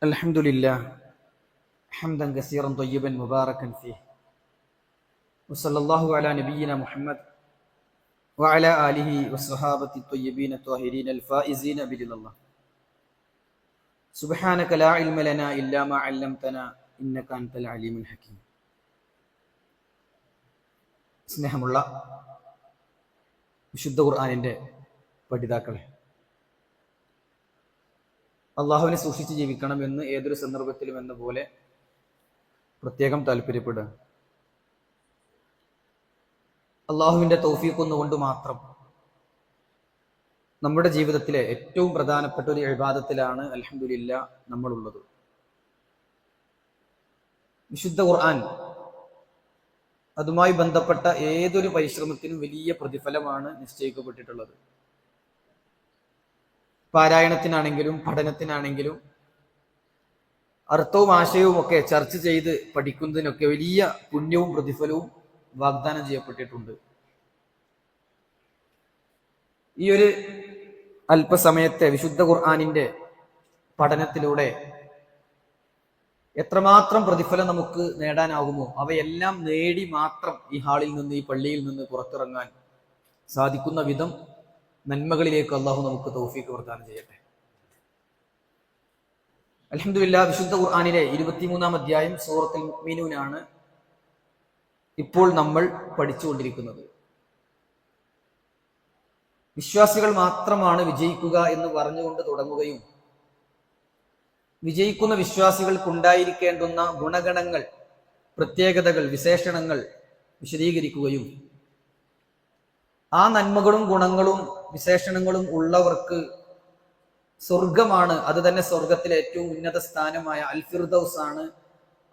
الحمد لله حمدا كثيرا طيبا مباركا فيه وصلى الله على نبينا محمد وعلى آله والصحابة الطيبين الطاهرين الفائزين برضا الله سبحانك لا علم لنا إلا ما علمتنا إنك أنت العليم الحكيم. സ്നേഹമുള്ള വിശുദ്ധ ഖുർആനിന്റെ പഠിതാക്കളെ, അള്ളാഹുവിനെ സൂക്ഷിച്ച് ജീവിക്കണം എന്ന് ഏതൊരു സന്ദർഭത്തിലും എന്ന പോലെ പ്രത്യേകം താല്പര്യപ്പെടുക. അള്ളാഹുവിന്റെ തൗഫീഖ് ഒന്നുകൊണ്ട് മാത്രം നമ്മുടെ ജീവിതത്തിലെ ഏറ്റവും പ്രധാനപ്പെട്ട ഒരു ഇബാദത്തിലാണ് അൽഹംദുലില്ലാ നമ്മളുള്ളത്. വിശുദ്ധ ഖുർആൻ അതുമായി ബന്ധപ്പെട്ട ഏതൊരു പരിശ്രമത്തിനും വലിയ പ്രതിഫലമാണ് നിശ്ചയിക്കപ്പെട്ടിട്ടുള്ളത്. പാരായണത്തിനാണെങ്കിലും പഠനത്തിനാണെങ്കിലും അർത്ഥവും ആശയവും ഒക്കെ ചർച്ച ചെയ്ത് പഠിക്കുന്നതിനൊക്കെ വലിയ പുണ്യവും പ്രതിഫലവും വാഗ്ദാനം ചെയ്യപ്പെട്ടിട്ടുണ്ട്. ഈ ഒരു അല്പസമയത്തെ വിശുദ്ധ ഖുർആനിന്റെ പഠനത്തിലൂടെ എത്രമാത്രം പ്രതിഫലം നമുക്ക് നേടാനാകുമോ അവയെല്ലാം നേടി മാത്രം ഈ ഹാളിൽ നിന്ന്, ഈ പള്ളിയിൽ നിന്ന് പുറത്തിറങ്ങാൻ സാധിക്കുന്ന വിധം നന്മകളിലേക്ക് അള്ളാഹു നമുക്ക് തൗഫീഖ് പ്രദാനം ചെയ്യട്ടെ. അൽഹംദുലില്ലാ, വിശുദ്ധ ഖുർആനിലെ 23-ാം അധ്യായം സൂറത്തുൽ മുഅ്മിനൂനാണ് ഇപ്പോൾ നമ്മൾ പഠിച്ചുകൊണ്ടിരിക്കുന്നത്. വിശ്വാസികൾ മാത്രമാണ് വിജയിക്കുക എന്ന് പറഞ്ഞുകൊണ്ട് തുടങ്ങുകയും വിജയിക്കുന്ന വിശ്വാസികൾക്കുണ്ടായിരിക്കേണ്ടുന്ന ഗുണഗണങ്ങൾ, പ്രത്യേകതകൾ, വിശേഷണങ്ങൾ വിശദീകരിക്കുകയും ആ നന്മകളും ഗുണങ്ങളും വിശേഷണങ്ങളും ഉള്ളവർക്ക് സ്വർഗമാണ്, അത് തന്നെ സ്വർഗത്തിലെ ഏറ്റവും ഉന്നത സ്ഥാനമായ അൽ ഫിർദൗസ് ആണ്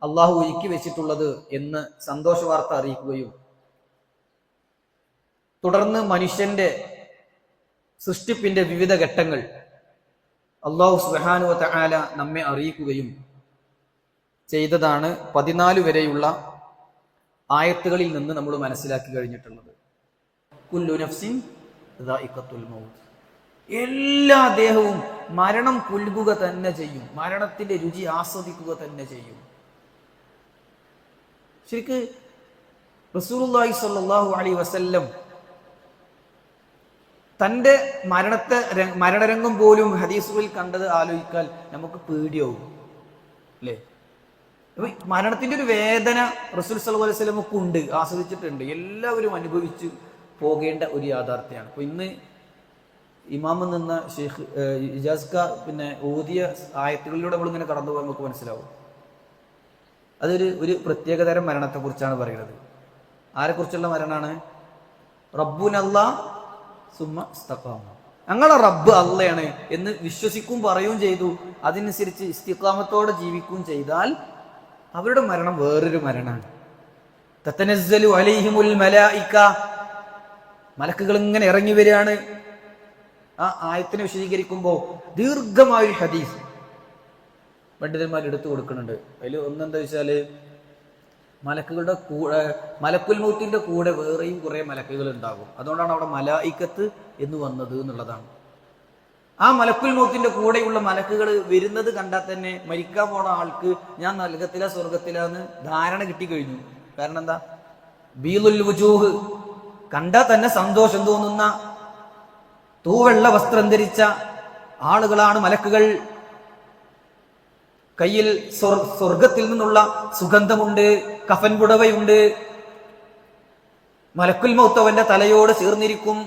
അള്ളാഹു ഒരുക്കി വെച്ചിട്ടുള്ളത് എന്ന് സന്തോഷ വാർത്ത അറിയിക്കുകയും തുടർന്ന് മനുഷ്യന്റെ സൃഷ്ടിപ്പിന്റെ വിവിധ ഘട്ടങ്ങൾ അല്ലാഹു സുബ്ഹാനഹു വ തആല നമ്മെ അറിയിക്കുകയും ചെയ്തതാണ് 14 വരെയുള്ള ആയത്തുകളിൽ നിന്ന് നമ്മൾ മനസ്സിലാക്കി കഴിഞ്ഞിട്ടുള്ളത്. കുല്ലു നഫ്സിൻ ദാഇഖത്തുൽ മൗത്ത്, എല്ലാ ദേഹവും മരണം പുൽകുക തന്നെ ചെയ്യും, മരണത്തിന്റെ രുചി ആസ്വദിക്കുക തന്നെ ചെയ്യും. ശരിക്ക് റസൂലുള്ളാഹി സ്വല്ലല്ലാഹു അലൈഹി വസല്ലം തന്റെ മരണരംഗം പോലും ഹദീസുകളിൽ കണ്ടത് ആലോചിക്കാൻ നമുക്ക് പേടിയാവും, അല്ലേ? അപ്പൊ മരണത്തിന്റെ ഒരു വേദന റസൂൽ സല്ലല്ലാഹു അലൈഹി വസല്ലമക്ക് ഉണ്ട്, ആസ്വദിച്ചിട്ടുണ്ട്, എല്ലാവരും അനുഭവിച്ചു പോകേണ്ട ഒരു യാഥാർത്ഥ്യമാണ്. അപ്പൊ ഇന്ന് ഇമാമ് നിന്ന ഷെയ്ഖ് ഇജാസ് ഓതിയ ആയത്തുകളിലൂടെ നമ്മളിങ്ങനെ കടന്നു പോകാൻ നമുക്ക് മനസ്സിലാവും. അതൊരു പ്രത്യേകതരം മരണത്തെ കുറിച്ചാണ് പറയുന്നത്. ആരെക്കുറിച്ചുള്ള മരണമാണ്? റബ്ബുനല്ലാ സുമ്മ ഇസ്തഖാമ, ഞങ്ങളെ റബ്ബ് അള്ളയാണ് എന്ന് വിശ്വസിക്കും പറയുകയും ചെയ്തു. അതനുസരിച്ച് ഇസ്തിഖാമത്തോടെ ജീവിക്കുകയും ചെയ്താൽ അവരുടെ മരണം വേറൊരു മരണമാണ്. തതനസ്സലു അലൈഹിമുൽ മലായിക, മലക്കുകൾ ഇങ്ങനെ ഇറങ്ങി വരികയാണ്. ആ ആയത്തിനെ വിശദീകരിക്കുമ്പോൾ ദീർഘമായൊരു ഹദീസ് പണ്ഡിതന്മാർ എടുത്തു കൊടുക്കുന്നുണ്ട്. അതിൽ ഒന്നെന്താ വെച്ചാല്, മലക്കുകളുടെ കൂടെ, മലക്കുൽ മൗത്തിന്റെ കൂടെ വേറെയും കുറെ മലക്കുകൾ ഉണ്ടാകും. അതുകൊണ്ടാണ് അവിടെ മലായിക്കത്ത് എന്ന് വന്നത് എന്നുള്ളതാണ്. ആ മലക്കുൽ മൗത്തിന്റെ കൂടെയുള്ള മലക്കുകൾ വരുന്നത് കണ്ടാൽ തന്നെ മരിക്കാൻ പോണ ആൾക്ക് ഞാൻ നരകത്തിലാ സ്വർഗത്തിലാന്ന് ധാരണ കിട്ടിക്കഴിഞ്ഞു. കാരണം എന്താ? ബീലുൽ വുജൂഹ്, കണ്ടാൽ തന്നെ സന്തോഷം തോന്നുന്ന തൂവെള്ള വസ്ത്രം ധരിച്ച ആളുകളാണ് മലക്കുകൾ. കയ്യിൽ സ്വർഗത്തിൽ നിന്നുള്ള സുഗന്ധമുണ്ട്, കഫൻ പുടവയുണ്ട്. മലക്കുൽ മൗത്ത് അവന്റെ തലയോട് ചേർന്നിരിക്കും,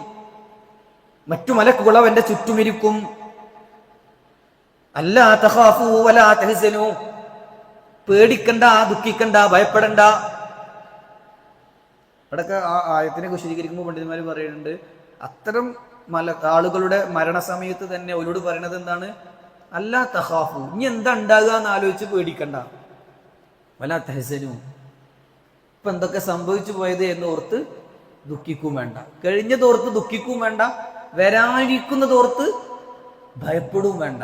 മറ്റു മലക്കുകൾ അവന്റെ ചുറ്റുമിരിക്കും. അല്ലാ തഖാഫൂ വലാ തഹ്സനൂ, പേടിക്കണ്ട, ദുഃഖിക്കണ്ട, ഭയപ്പെടണ്ട. അവിടെയൊക്കെ ആ ആയത്തിനെ വിശദീകരിക്കുമ്പോൾ പണ്ഡിതന്മാർ പറയുന്നുണ്ട്, അത്തരം ആളുകളുടെ മരണസമയത്ത് തന്നെ അവരോട് പറയുന്നത് എന്താണ്? അല്ലാ തഖാഫു, ഇനി എന്താ ഉണ്ടാകുക എന്ന് ആലോചിച്ച് പേടിക്കണ്ട, വലാ തഹ്സനൂ, ഇപ്പൊ എന്തൊക്കെ സംഭവിച്ചു പോയത് എന്നോർത്ത് ദുഃഖിക്കും വേണ്ട, കഴിഞ്ഞതോർത്ത് ദുഃഖിക്കും വേണ്ട, വരാനിരിക്കുന്നതോർത്ത് ഭയപ്പെടും വേണ്ട.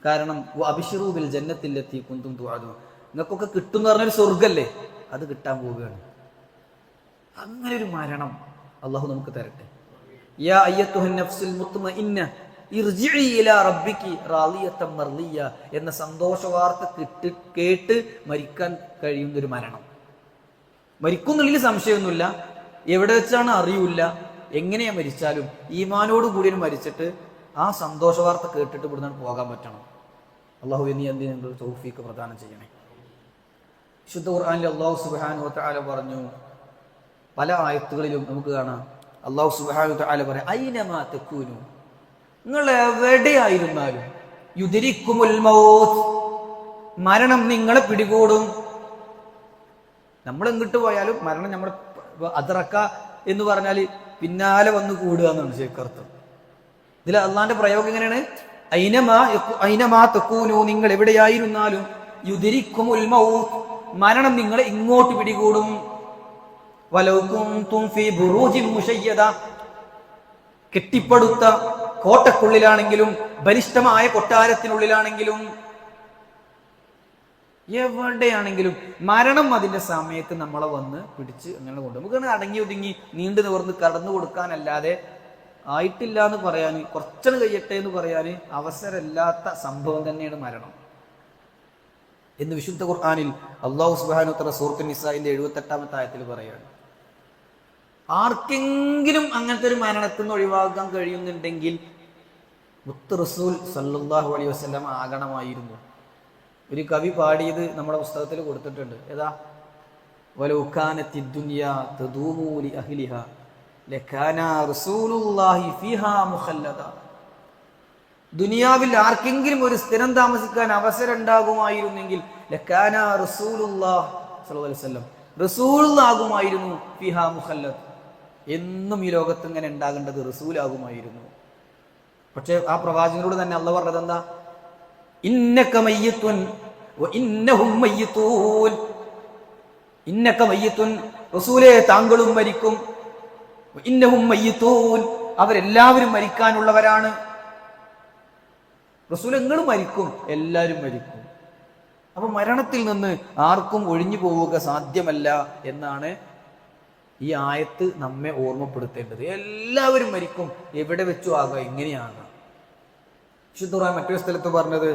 കാരണം അബ്ശിറൂ ബിൽ ജന്നത്തില്ലത്തി കുന്തും തുഅദൂൻ, നിങ്ങൾക്കൊക്കെ കിട്ടും എന്ന് പറഞ്ഞൊരു സ്വർഗല്ലേ, അത് കിട്ടാൻ പോവുകയാണ്. അങ്ങനെ ഒരു മരണം അള്ളാഹു നമുക്ക് തരട്ടെ. യാ അയ്യത്തുഹൻ നഫ്സുൽ മുത്മഇന്ന ഇർജിഇ ഇലാ റബ്ബികി റാളിയത്തൻ മർളിയ എന്ന സന്തോഷ വാർത്ത കേട്ട് മരിക്കാൻ കഴിയുന്നൊരു മരണം. മരിക്കുന്നുള്ളിൽ സംശയമൊന്നുമില്ല, എവിടെ വെച്ചാണ് അറിയില്ല, എങ്ങനെയാ മരിച്ചാലും ഈമാനോട് കൂടി മരിച്ചിട്ട് ആ സന്തോഷ വാർത്ത കേട്ടിട്ട് ഇവിടുന്ന് പോകാൻ പറ്റണം. അള്ളാഹു നീ എന്തിനു തൗഫീഖ് പ്രദാനം ചെയ്യണേ. വിശുദ്ധ ഖുർആനിൽ അള്ളാഹു സുബ്ഹാനഹു വ തആല പറഞ്ഞു, പല ആയത്തുകളിലും നമുക്ക് കാണാം അള്ളാഹു സുബ്ഹാനഹു വ തആല പറയാം, ഐനമാ തകൂനു, നിങ്ങൾ എവിടെയായിരുന്നാലും യുദ്രിക്കുമുൽ മൗത്ത്, മരണം നിങ്ങളെ പിടികൂടും. നമ്മൾ എങ്ങിട്ട് പോയാലും മരണം നമ്മളെ അദ്റക്ക എന്ന് പറഞ്ഞാൽ പിന്നാലെ വന്ന് കൂടുക എന്നാണ് ശരിക്കർത്ഥം. ഇതിൽ അള്ളാന്റെ പ്രയോഗം എങ്ങനെയാണ്? ഐനമാ തകൂനു, നിങ്ങൾ എവിടെയായിരുന്നാലും യുദ്രിക്കുമുൽ മൗത്ത്, മരണം നിങ്ങളെ ഇങ്ങോട്ട് പിടികൂടും. വലൗ കുൻതും ഫീ ബുറൂജിൻ മുശയ്യദ, കെട്ടിപ്പടുത്ത കോട്ടക്കുള്ളിലാണെങ്കിലും ബലിഷ്ഠമായ കൊട്ടാരത്തിനുള്ളിലാണെങ്കിലും എവിടെയാണെങ്കിലും മരണം അതിന്റെ സമയത്ത് നമ്മളെ വന്ന് പിടിച്ച് അങ്ങനെ കൊണ്ട് നമുക്ക് അടങ്ങി ഒതുങ്ങി നീണ്ടു നിവർന്ന് കടന്നു കൊടുക്കാനല്ലാതെ ആയിട്ടില്ല എന്ന് പറയാൻ, കുറച്ചത് കഴിയട്ടെ എന്ന് പറയാൻ അവസരമില്ലാത്ത സംഭവം തന്നെയാണ് മരണം എന്ന് വിശുദ്ധ ഖുർആനിൽ അല്ലാഹു സുബ്ഹാനഹു വ തആല സൂറത്തുൻ നിസാഇന്റെ 78-ാമത്തെ ആയത്തിൽ പറയാണ്. ആർക്കെങ്കിലും അങ്ങനത്തെ ഒരു മരണത്തിൽ നിന്ന് ഒഴിവാക്കാൻ കഴിയുന്നുണ്ടെങ്കിൽ മുത്ത് റസൂൽ സല്ലല്ലാഹു അലൈഹി വസല്ലം ആകണമായിരുന്നു. ഒരു കവി പാടിയത് നമ്മുടെ പുസ്തകത്തിൽ കൊടുത്തിട്ടുണ്ട്. ഏതാ? വലൗ കാനത്തിദ് ദുനിയാ തദൂമു ലി അഹ്ലിഹാ ലകാന റസൂലുള്ളാഹി ഫീഹാ മുഖല്ലദ. ദുനിയാവിൽ ആർക്കെങ്കിലും ഒരു സ്ഥിരം താമസിക്കാൻ അവസരം ഉണ്ടാകുമായിരുന്നെങ്കിൽ ലകാന റസൂലുള്ളാഹി സ്വല്ലല്ലാഹു അലൈഹി വസല്ലം, റസൂലുള്ളാഹുമായിരുന്നു ഫീഹാ മുഖല്ലദ്, എന്നും ഈ ലോകത്ത് ഇങ്ങനെ ഉണ്ടാകേണ്ടത് റസൂലാകുമായിരുന്നു. പക്ഷെ ആ പ്രവാചകനോട് തന്നെ അള്ളാഹു പറഞ്ഞത് എന്താ? ഇന്നക മയ്യിത്തുൻ വ ഇന്നഹും മയ്യിത്തൂൻ. ഇന്നക മയ്യിത്തുൻ, റസൂലേ താങ്കളും മരിക്കും. വ ഇന്നഹും മയ്യിത്തൂൻ, അവരെല്ലാവരും മരിക്കാനുള്ളവരാണ്. റസൂൽ നിങ്ങളും മരിക്കും, എല്ലാവരും മരിക്കും. അപ്പൊ മരണത്തിൽ നിന്ന് ആർക്കും ഒഴിഞ്ഞു പോവുക സാധ്യമല്ല എന്നാണ് ഈ ആയത്ത് നമ്മെ ഓർമ്മപ്പെടുത്തേണ്ടത്. എല്ലാവരും മരിക്കും, എവിടെ വെച്ചു ആകാം, എങ്ങനെയാണ്. വിശുദ്ധ ഖുർആൻ മറ്റൊരു സ്ഥലത്ത് പറഞ്ഞത്,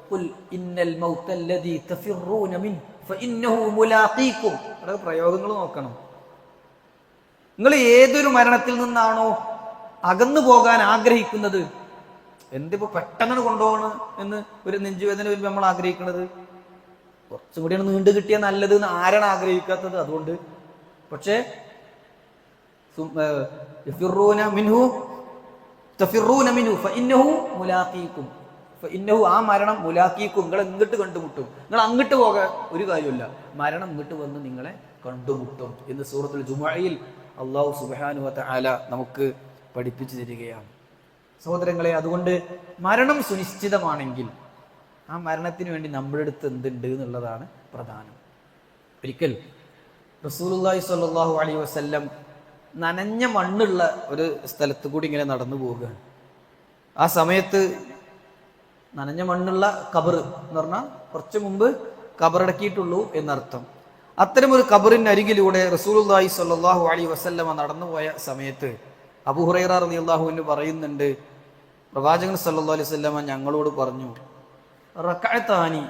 ഖുൽ ഇന്നൽ മൗതല്ലദീ തഫിറൂന മിൻ ഫഇന്നഹു മുലാഖീകും. അവിടെ പ്രയോഗങ്ങൾ നോക്കണം. നിങ്ങൾ ഏതൊരു മരണത്തിൽ നിന്നാണോ അകന്നു പോകാൻ ആഗ്രഹിക്കുന്നത്, എന്തിപ്പോ പെട്ടെന്ന് കൊണ്ടുപോകണം എന്ന് ഒരു നെഞ്ചുവേദന വരുമ്പോൾ നമ്മൾ ആഗ്രഹിക്കുന്നത്, കുറച്ചും കൂടിയാണ് നീണ്ടു കിട്ടിയാൽ നല്ലത് എന്ന് ആരാണ് ആഗ്രഹിക്കാത്തത്? അതുകൊണ്ട് പക്ഷേ ആ മരണം മുലാഖീക്കും, നിങ്ങൾ ഇങ്ങോട്ട് കണ്ടുമുട്ടും. നിങ്ങൾ അങ്ങോട്ട് പോകാൻ ഒരു കാര്യമില്ല, മരണം ഇങ്ങോട്ട് വന്ന് നിങ്ങളെ കണ്ടുമുട്ടും എന്ന് സൂറത്തുൽ ജുമുഅയിൽ അല്ലാഹു സുബ്ഹാനഹു വ തആല നമുക്ക് പഠിപ്പിച്ചു തരികയാണ്. സഹോദരങ്ങളെ, അതുകൊണ്ട് മരണം സുനിശ്ചിതമാണെങ്കിൽ ആ മരണത്തിന് വേണ്ടി നമ്മുടെ അടുത്ത് എന്തുണ്ട് എന്നുള്ളതാണ് പ്രധാനം. ഒരിക്കൽ റസൂലുള്ളാഹി സ്വല്ലല്ലാഹു അലൈഹി വസല്ലം നനഞ്ഞ മണ്ണുള്ള ഒരു സ്ഥലത്ത് കൂടി ഇങ്ങനെ നടന്നു പോവുകയാണ്. ആ സമയത്ത് നനഞ്ഞ മണ്ണുള്ള ഖബർ എന്ന് പറഞ്ഞാൽ കുറച്ചു മുമ്പ് ഖബറടക്കിയിട്ടുള്ളൂ എന്നർത്ഥം. അത്തരമൊരു ഖബറിനരികിലൂടെ റസൂലുള്ളാഹി സ്വല്ലല്ലാഹു അലൈഹി വസല്ലമ നടന്നുപോയ സമയത്ത് അബൂ ഹുറൈറ റളിയല്ലാഹു അൻഹു പറയുന്നുണ്ട്, പ്രവാചകൻ സല്ലല്ലാഹു അലൈഹി വസല്ലമ ഞങ്ങളോട് പറഞ്ഞു, റകഅതാനി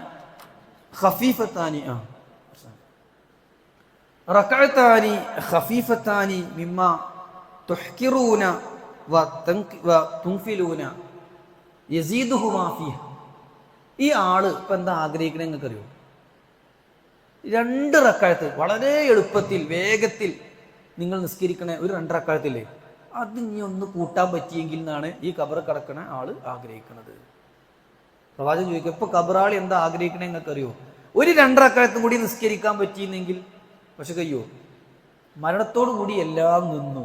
ഖഫീഫതാനി റകഅതാനി ഖഫീഫതാനി മിമ്മാ തുഹ്കിറൂന വ തുൻഫിലൂന യസീദുഹുമാ ഫീഹ. ഈ ആള് ഇപ്പൊ എന്താ ആഗ്രഹിക്കണേ നിങ്ങൾക്കറിയോ? 2 റക്അത്ത് വളരെ എളുപ്പത്തിൽ വേഗത്തിൽ നിങ്ങൾ നിസ്കരിക്കണേ ഒരു 2 റക്അത്തില്ലേ, അത് ഇനി ഒന്ന് കൂട്ടാൻ പറ്റിയെങ്കിൽ എന്നാണ് ഈ ഖബർ കിടക്കണ ആള് ആഗ്രഹിക്കുന്നത്. പ്രവാചകൻ ചോദിക്കും, ഇപ്പൊ ഖബറാളി എന്താ ആഗ്രഹിക്കണേ നിങ്ങൾക്കറിയോ? ഒരു 2 റക്അത്തും കൂടി നിസ്കരിക്കാൻ പറ്റിയെന്നെങ്കിൽ. പക്ഷെ കയ്യോ, മരണത്തോടു കൂടി എല്ലാം നിന്നു.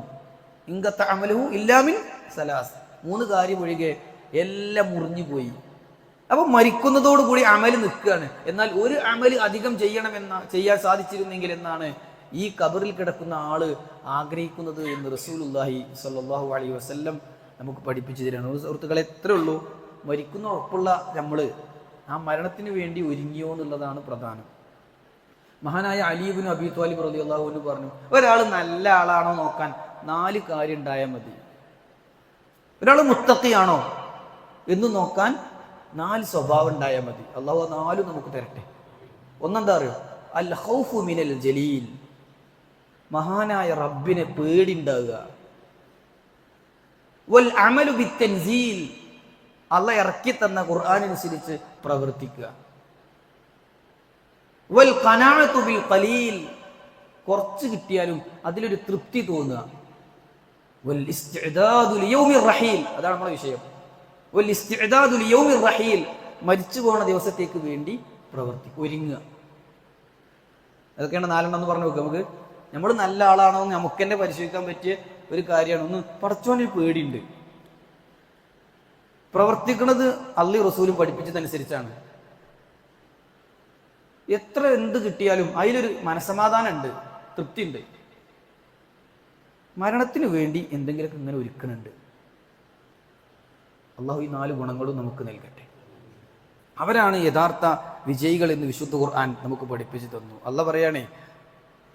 ഇൻഖത അമലുഹു ഇല്ലാ മിൻ സലാസ്, 3 കാര്യം ഒഴികെ എല്ലാം മുറിഞ്ഞു പോയി. അപ്പൊ മരിക്കുന്നതോടുകൂടി അമല് നിൽക്കുകയാണ്. എന്നാൽ ഒരു അമല് അധികം ചെയ്യാൻ സാധിച്ചിരുന്നെങ്കിൽ എന്നാണ് ഈ ഖബറിൽ കിടക്കുന്ന ആള് ആഗ്രഹിക്കുന്നത് എന്ന് റസൂലുള്ളാഹി സ്വല്ലല്ലാഹു അലൈഹി വസല്ലം നമുക്ക് പഠിപ്പിച്ചു തരാണ്. സുഹൃത്തുക്കളെ, എത്രേ ഉള്ളൂ, മരിക്കുന്ന ഉറപ്പുള്ള നമ്മള് ആ മരണത്തിന് വേണ്ടി ഒരുങ്ങിയോ എന്നുള്ളതാണ് പ്രധാനം. മഹാനായ അലി ഇബ്നു അബീ ത്വാലിബ് റളിയല്ലാഹു അൻഹു പറഞ്ഞു, ഒരാൾ നല്ല ആളാണോ നോക്കാൻ 4 കാര്യം ഉണ്ടായാൽ മതി. ഒരാൾ മുത്തഖിയാണോ, എന്ന് നോക്കാൻ 4 സ്വഭാവം ഉണ്ടായാൽ മതി. അള്ളാഹു 4 നമുക്ക് തരട്ടെ. ഒന്നെന്താ അറിയോ? അൽ ഖൗഫു മിനൽ ജലീൽ, മഹാനായ റബ്ബിനെ പേടിണ്ടാവുക. വൽ അമലു ബിത്തൻസീൽ, അള്ളാഹ് ഇറക്കി തന്ന ഖുർആനനുസരിച്ച് പ്രവർത്തിക്കുക. വൽ ഖനാഅതു ബിൽ ഖലീൽ, കുറച്ച് കിട്ടിയാലും അതിലൊരു തൃപ്തി തോന്നുക. വൽ ഇസ്തിഅദാദു ലിയൗമിർ റഹീൽ, അതാണ് നമ്മുടെ വിഷയം. വൽ ഇസ്തിഅദാദു ലിയൗമിർ റഹീൽ, മരിച്ചു പോകുന്ന ദിവസത്തേക്ക് വേണ്ടി ഒരുങ്ങുക. അതൊക്കെയാണ് 4 എന്ന് പറഞ്ഞു നോക്കുക. നമുക്ക് നമ്മൾ നല്ല ആളാണോ എന്ന് നമുക്ക് തന്നെ പരിശോധിക്കാൻ പറ്റിയ ഒരു കാര്യമാണ്. ഒന്ന് പടച്ചോനൊരു പേടിയുണ്ട്. പ്രവർത്തിക്കുന്നത് അള്ളി റസൂലും പഠിപ്പിച്ചതനുസരിച്ചാണ്. എത്ര എന്ത് കിട്ടിയാലും അതിലൊരു മനസമാധാനം ഉണ്ട്, തൃപ്തി ഉണ്ട്. മരണത്തിന് വേണ്ടി എന്തെങ്കിലുമൊക്കെ ഇങ്ങനെ ഒരുക്കുന്നുണ്ട്. അള്ളാഹു ഈ 4 ഗുണങ്ങളും നമുക്ക് നൽകട്ടെ. അവരാണ് യഥാർത്ഥ വിജയികൾ എന്ന് വിശുദ്ധ ഖുർആൻ നമുക്ക് പഠിപ്പിച്ചു തന്നു. അള്ളാഹ് പറയാണേ,